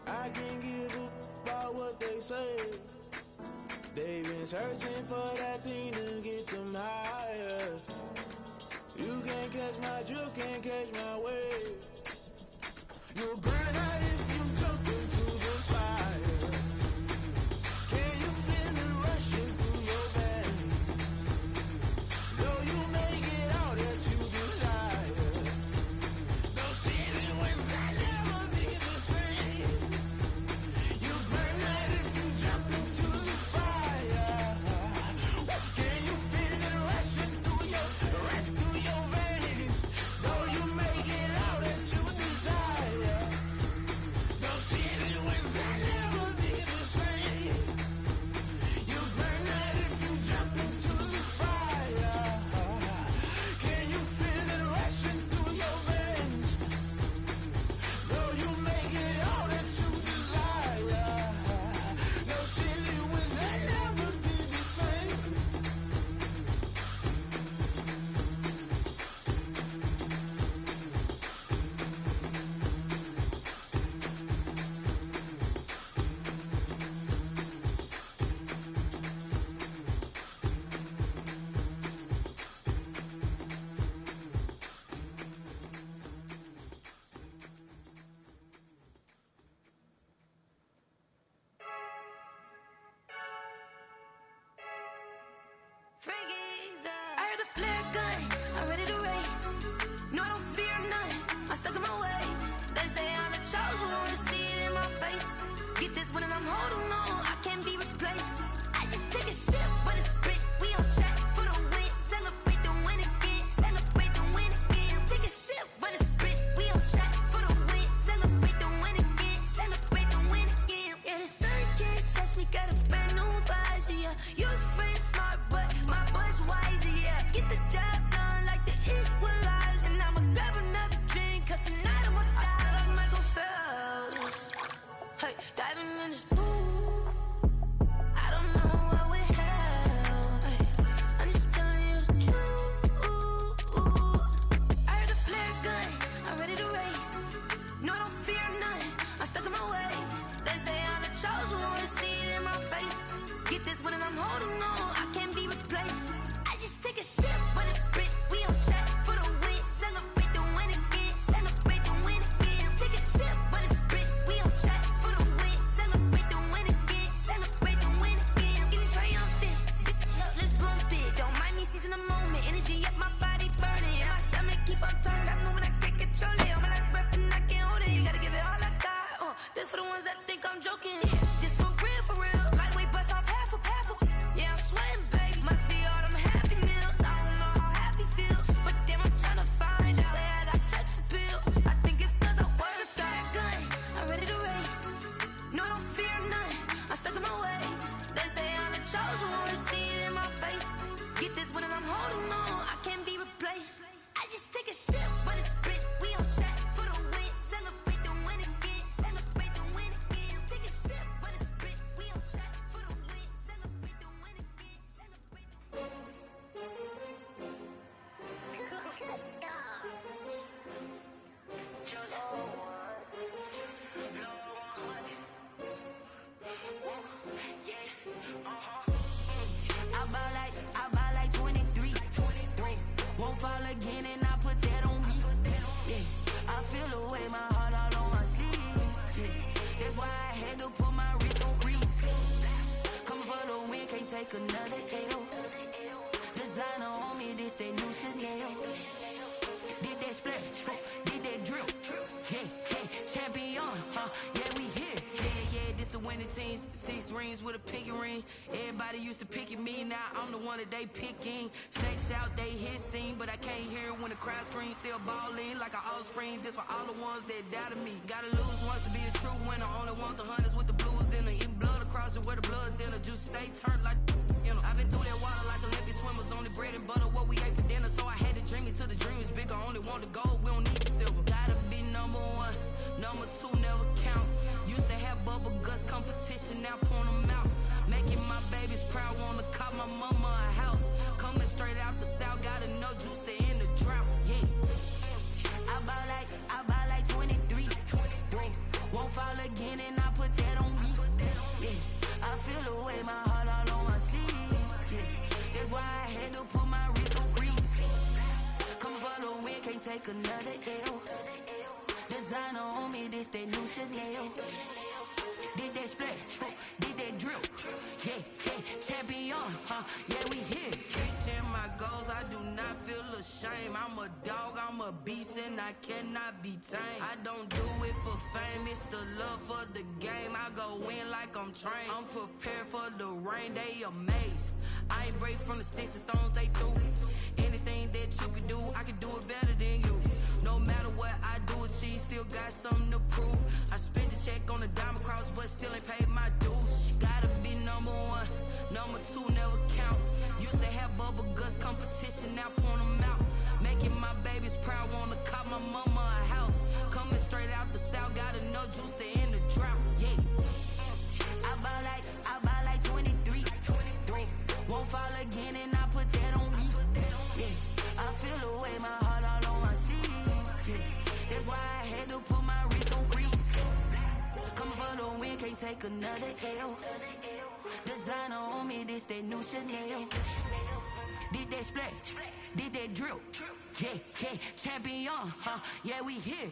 I can't give up about what they say. They've been searching for that thing to get them higher. You can't catch my drift, can't catch my wave. You'll burn out if you jump into the fire. Can you feel it rushing through your veins? Though you make it all that you desire. Though season was that never be the same. You burn out if you jump into the fire. Can you feel it rushing through your veins? Though you make it all that you desire. fall again and I put that on me. Yeah, I feel the way, my heart all on my sleeve. Yeah, that's why I had to put my wrist on freeze. Coming for the win, can't take another L. Designer on me, this that new Chanel. Did that splash, did that drill. Yeah, champion, yeah, we here. Yeah, this the winning team. 6 rings with a pinky ring. Everybody used to picking me, now I'm the one that they picking. Snakes out, they hit scene, but I can't hear when the crowd screams. Still balling like an offspring. This for all the ones that doubted me. Gotta lose once to be a true winner. Only want the hunters with the blues in it. Eating blood across it where the blood dinner. Juice stay turned like, you know. I've been through that water like Olympic swimmers. Only bread and butter, what we ate for dinner. So I had to dream it till the dream is bigger. Only want the gold, we don't need the silver. Gotta be number 1, number 2 never count. Used to have bubble guts competition, now point them out. Making my babies proud, wanna call my mama a house. Coming straight out the south, got enough juice to end the drought. Yeah, I buy like 23. Whoa, won't fall again and I put that on me. Yeah, I feel the way, my heart all on my sleeve. Yeah, that's why I had to put my wrist on freeze. Coming for the win, can't take another L. Designer on me, this that new Chanel. Did that splash, did that drill. Yeah, champion, yeah, we here. Reaching my goals, I do not feel ashamed. I'm a dog, I'm a beast, and I cannot be tamed. I don't do it for fame, it's the love for the game. I go in like I'm trained. I'm prepared for the rain, they amazed. I ain't break from the sticks and stones they threw. Anything that you could do, I could do it better than you. No matter what I do, achieve, still got something to prove. I spent the check on the diamond cross, but still ain't paid my dues. Gotta be number 1, number 2 never count. Used to have bubble guts competition, now point them out. Making my babies proud, wanna call my mama a house. Coming straight out the south, got enough juice to end the drought. Yeah, I buy like 23. Won't fall again and I put that on me. Yeah, I feel the way, my heart all on my sleeve. Yeah, that's why I had to put my wrist on freeze. Coming for the win, can't take another L. Designer on me, this that new Chanel. Did that splash, did that drill. Yeah, champion, yeah, we here.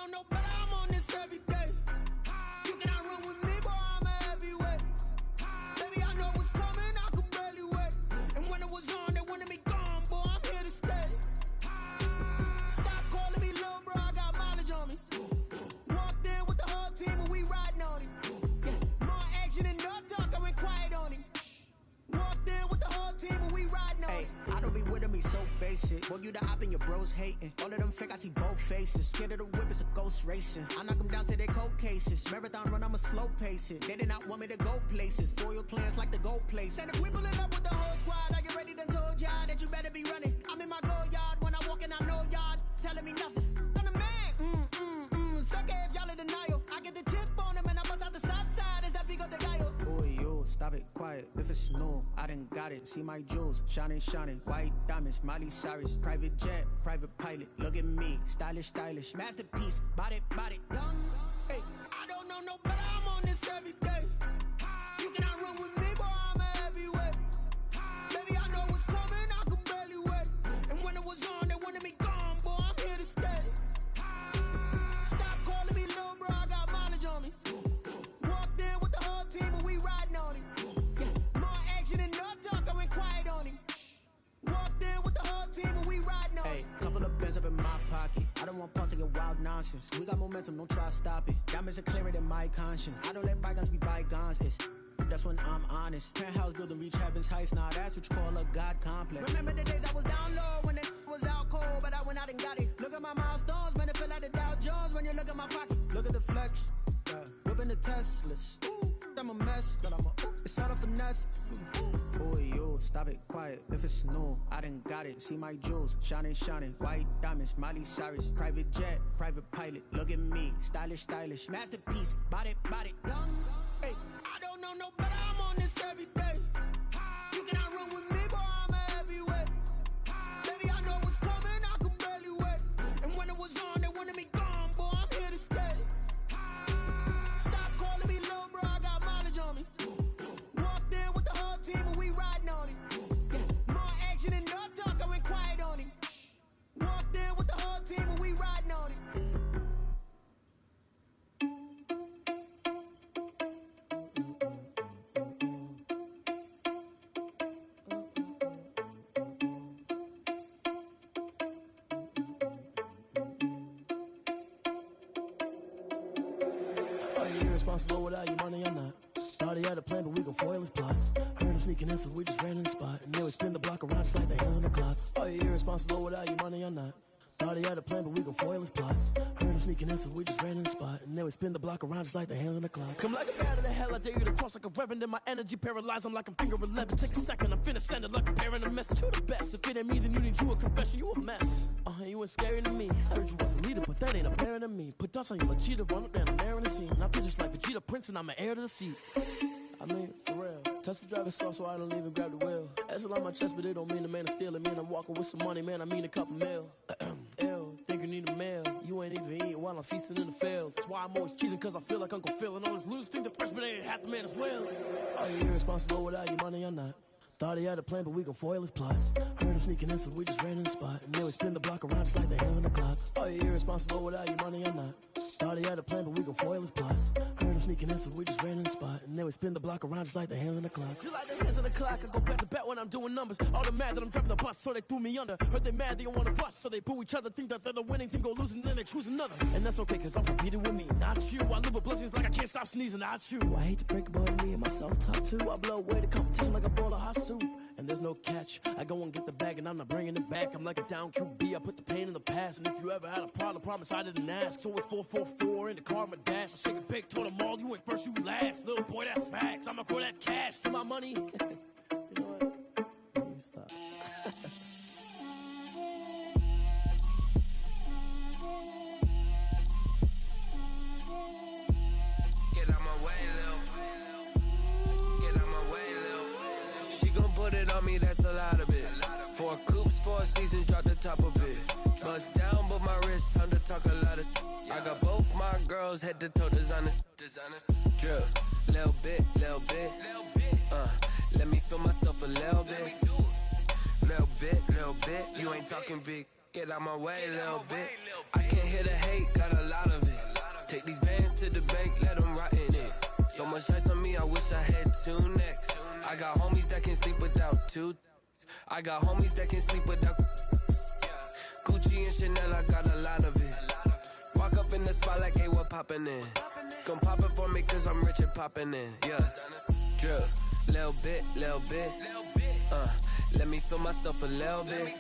No, but I'm on this every day. You cannot run with me, boy, I'm a heavyweight. Baby, I know what's coming, I could barely wait. And when it was on, they wanted me gone, boy, I'm here to stay. Stop calling me little bro, I got mileage on me. Walked in with the whole team and we riding on him. Yeah, more action and no talk, I went quiet on him. Walked in with the whole team and we riding on him. I don't be with him, he's so basic. Boy, you the op and your bros hating. All of them fake, I see both faces. Scared of the whip, it's a ghost racing. I knock them down to their cold cases. Marathon run, I'ma slow pace it. They did not want me to go places. Foil plans like the gold place. And if we pulling up with the whole squad, I get ready to told y'all that you better be running. I'm in my go yard, when I walk in, I know y'all telling me nothing. I'm the man, suck it if y'all in denial. I get the chip on them and I bust out the south side, is that big of the guy? Boy, yo, stop it, quiet. If it's new, I done got it. See my jewels, shining, white diamonds, Miley Cyrus, private jet, private pilot. Look at me, stylish, masterpiece, body, young. Hey, I don't know no better, I'm on this every day. You cannot run with me, boy, I'm a heavyweight. Baby, I know what's coming, I could barely wait. And when it was on, they wanted me gone, boy, I'm here to stay. Stop calling me little bro, I got mileage on me. Walked in with the whole team and we riding on him. Yeah, more action and no talk, I went quiet on him. Walked in with the whole team and we riding on him. Hey, couple of bands up in my pocket. I don't want pause to get wild nonsense. We got momentum, don't try to stop it. Diamonds are clearer than my conscience. I don't let bygones be bygones. That's when I'm honest. Penthouse building, reach heaven's heights. Nah, that's what you call a God complex. Remember the days I was down low when it was out cold, but I went out and got it. Look at my milestones, man, it feel like the Dow Jones when you look at my pocket. Look at the flex, whipping the Teslas. I'm a mess. It's all a finesse. Boy, you stop it, quiet. If it's new, I done got it. See my jewels, shining, shining. White diamonds, Miley Cyrus. Private jet, private pilot. Look at me, stylish, stylish. Masterpiece, body, body. Hey, I don't know no better. I'm on this every day. You cannot run with me, boy. I'm a heavyweight. Baby, I know what's coming. I could barely wait. And when it was on, they wanted me gone, boy. I'm here to stay. Stop calling me little bro. I got mileage on me. Walked in with the whole team and we riding on it. More action and no talk. I went quiet on it. Walked in with the whole team and we riding on it. Are you irresponsible without your money or not? Thought he had a plan, but we gon' foil his plot. Heard him sneaking in, so we just ran in the spot. And then we spin the block around just like the hands on the clock. Are you irresponsible without your money or not? Thought he had a plan, but we gon' foil his plot. Heard him sneaking in, so we just ran in the spot. And then we spin the block around just like the hands on the clock. Come like a bat of the hell, I dare you to cross like a reverend. And my energy paralyzed, I'm like I'm finger 11. Take a second, I'm finna send it like a parent a message. You the best, if it ain't me, then you need you a confession. You a mess, you ain't scary to me. Heard you was a leader, but that ain't apparent to me. Put dust on you like cheetah, run up down, I'm there in the scene. I feel just like Vegeta Prince and I'm an heir to the seat. I mean, for real. Touch the driver's soft so I don't even grab the wheel. That's on my chest, but it don't mean the man is stealing. Mean I'm walking with some money, man, I mean a couple mil. Ew, think you need a meal. You ain't even eating while I'm feasting in the field. That's why I'm always cheesing, cause I feel like Uncle Phil. And all this losers think the freshman ain't half the man as well. Are you irresponsible without your money or not? Thought he had a plan, but we gon' foil his plot. Heard him sneaking in, so we just ran in the spot. And then we spin the block around just like the hands on the clock. Are you irresponsible without your money or not? Thought he had a plan, but we gon' foil his plot. Heard him sneaking in, so we just ran in the spot. And then we spin the block around just like the hands on the clock. Just like the hands on the clock, I go back to back when I'm doing numbers. All the mad that I'm driving the bus, so they threw me under. Heard they mad, they don't wanna bust, so they boo each other. Think that they're the winning team, go losing, then they choose another. And that's okay, cause I'm competing with me, not you. I live with blessings like I can't stop sneezing, not you. I hate to break it, but me and myself top two. I blow away the competition like a bowl of hot soup. And there's no catch. I go and get the bag and I'm not bringing it back. I'm like a down QB, I put the pain in the past. And if you ever had a problem, promise I didn't ask. So it's 444 in the car, my dash. I shake a big, told them all, you went first, you last. Little boy, that's facts. I'ma grow that cash to my money. You know what? Let me stop. Get out my way, Lil. Get out my way, Lil. She gon' put it on me, that's a lot of it. 4 coops, 4 seasons, drop the top of it. Bust down, but my wrist, time to talk a lot of. I got both my girls head to toe designer. Drip, little bit, little bit. Let me feel myself a little bit. Little bit, little bit. You ain't talking big. Get out my way, little bit. I can't hear the hate, got a lot of it. Take these bands to the bank, let them rot in it. So much ice on me, I wish I had 2 necks. I got homies that can sleep without 2. I got homies that can sleep without Gucci and Chanel, I got a lot of it. Walk up in the spot like, hey, what poppin' in? Gon' pop it for me cause I'm rich and poppin' in, yeah. Drip, little bit, little bit. Let me feel myself a little bit.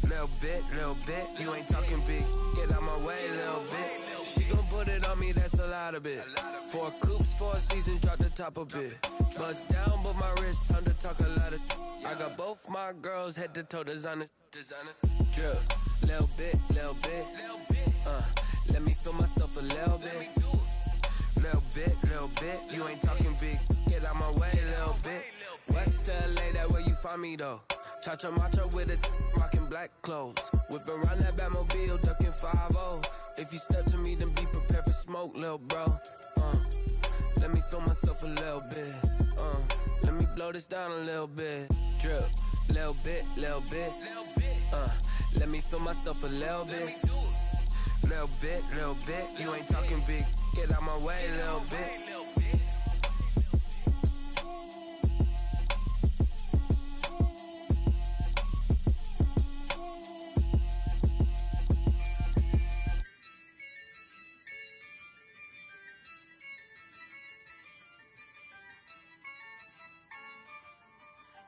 Little bit, little bit. You ain't talking big, get out my way, little bit. She gon' put it on me, that's a lot of it. 4 coops, 4 seasons, drop the top of it. Bust down, but my wrist, time to talk a lot of. I got both my girls head to toe designer. Drip, little bit, little bit. Let me feel myself a little bit. Little bit, little bit. You ain't talking big, get out my way, little bit. West LA, that where you find me though. Cha-cha matcha with a rockin' black clothes. Whip around that Batmobile, ducking 5-0. If you step to me, then be prepared for smoke, lil' bro. Let me feel myself a little bit. Let me blow this down a little bit. Drip, little bit, little bit. Let me feel myself a little bit. Little bit, little bit. You ain't talking big, get out my way, little bit.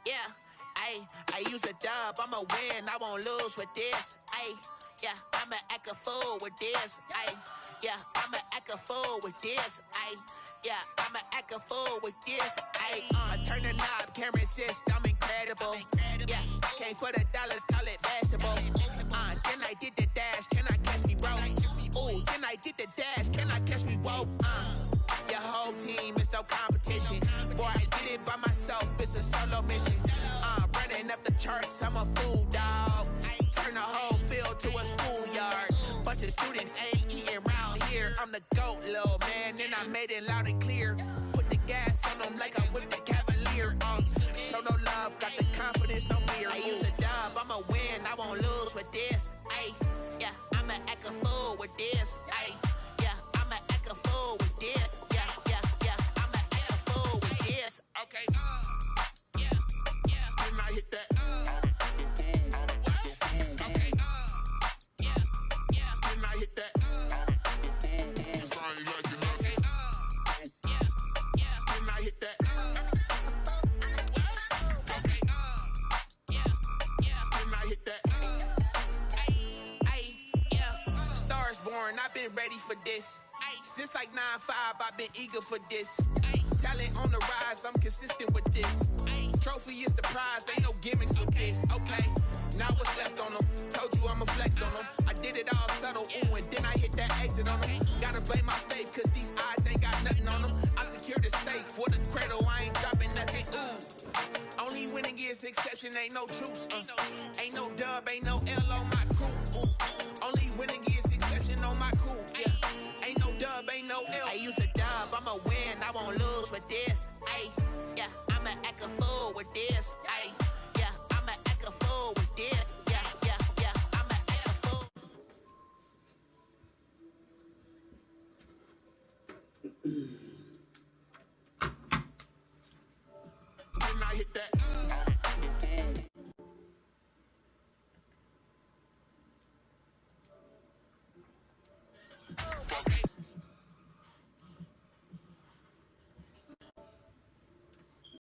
Yeah, I use a dub, I'ma win, I won't lose with this. Yeah, I'ma act a fool with this. Yeah, I'ma act a fool with this. yeah, I'ma act a fool with this. Ayy, I turn the knob, camera assist, I'm incredible. Yeah, came for the dollars, call it vegetable. Then I did the dash, can I catch me, bro? Ooh, then I did the dash, can I catch me, whoa? Your whole team is no competition. Boy, I did it by myself, it's a solo mission. Running up the charts, I'm a fool, dog. Turn the whole field to a schoolyard. Bunch of students ain't eating round here. I'm the GOAT, little man, and I made it loud and clear. Put the gas on them like I'm with the Cavalier. Show no love, got the confidence, no fear. I use a dub, I'ma win, I won't lose with this. Ay, yeah, I'ma act a fool with this. Ay, yeah, I'ma act a fool with this. Yeah, yeah, yeah, I'ma act a fool with this. Okay, yeah, yeah, then I hit that. Okay, yeah, yeah, then I hit that. I've been ready for this. Since like 9-5, I've been eager for this. Talent on the rise, I'm consistent with this. Trophy is the prize, ain't no gimmicks with this. Okay, now what's left on them? Told you I'ma flex on them. I did it all subtle, ooh, and then I hit that exit on them. Gotta blame my faith, cause these odds ain't got nothing on them. I secured the safe for the cradle, I ain't dropping nothing, ooh. Only winning is exception, ain't no truce. Ain't no dub, ain't no L on my crew. Only winning is exception on my crew. Yeah, ain't no dub, ain't no L. I use a dub, I'ma win, I won't lose with this. Ay, yeah, I'ma act a fool with this. Ay, yeah, I'ma act a fool with this. Yeah, yeah, yeah, I'ma act a fool.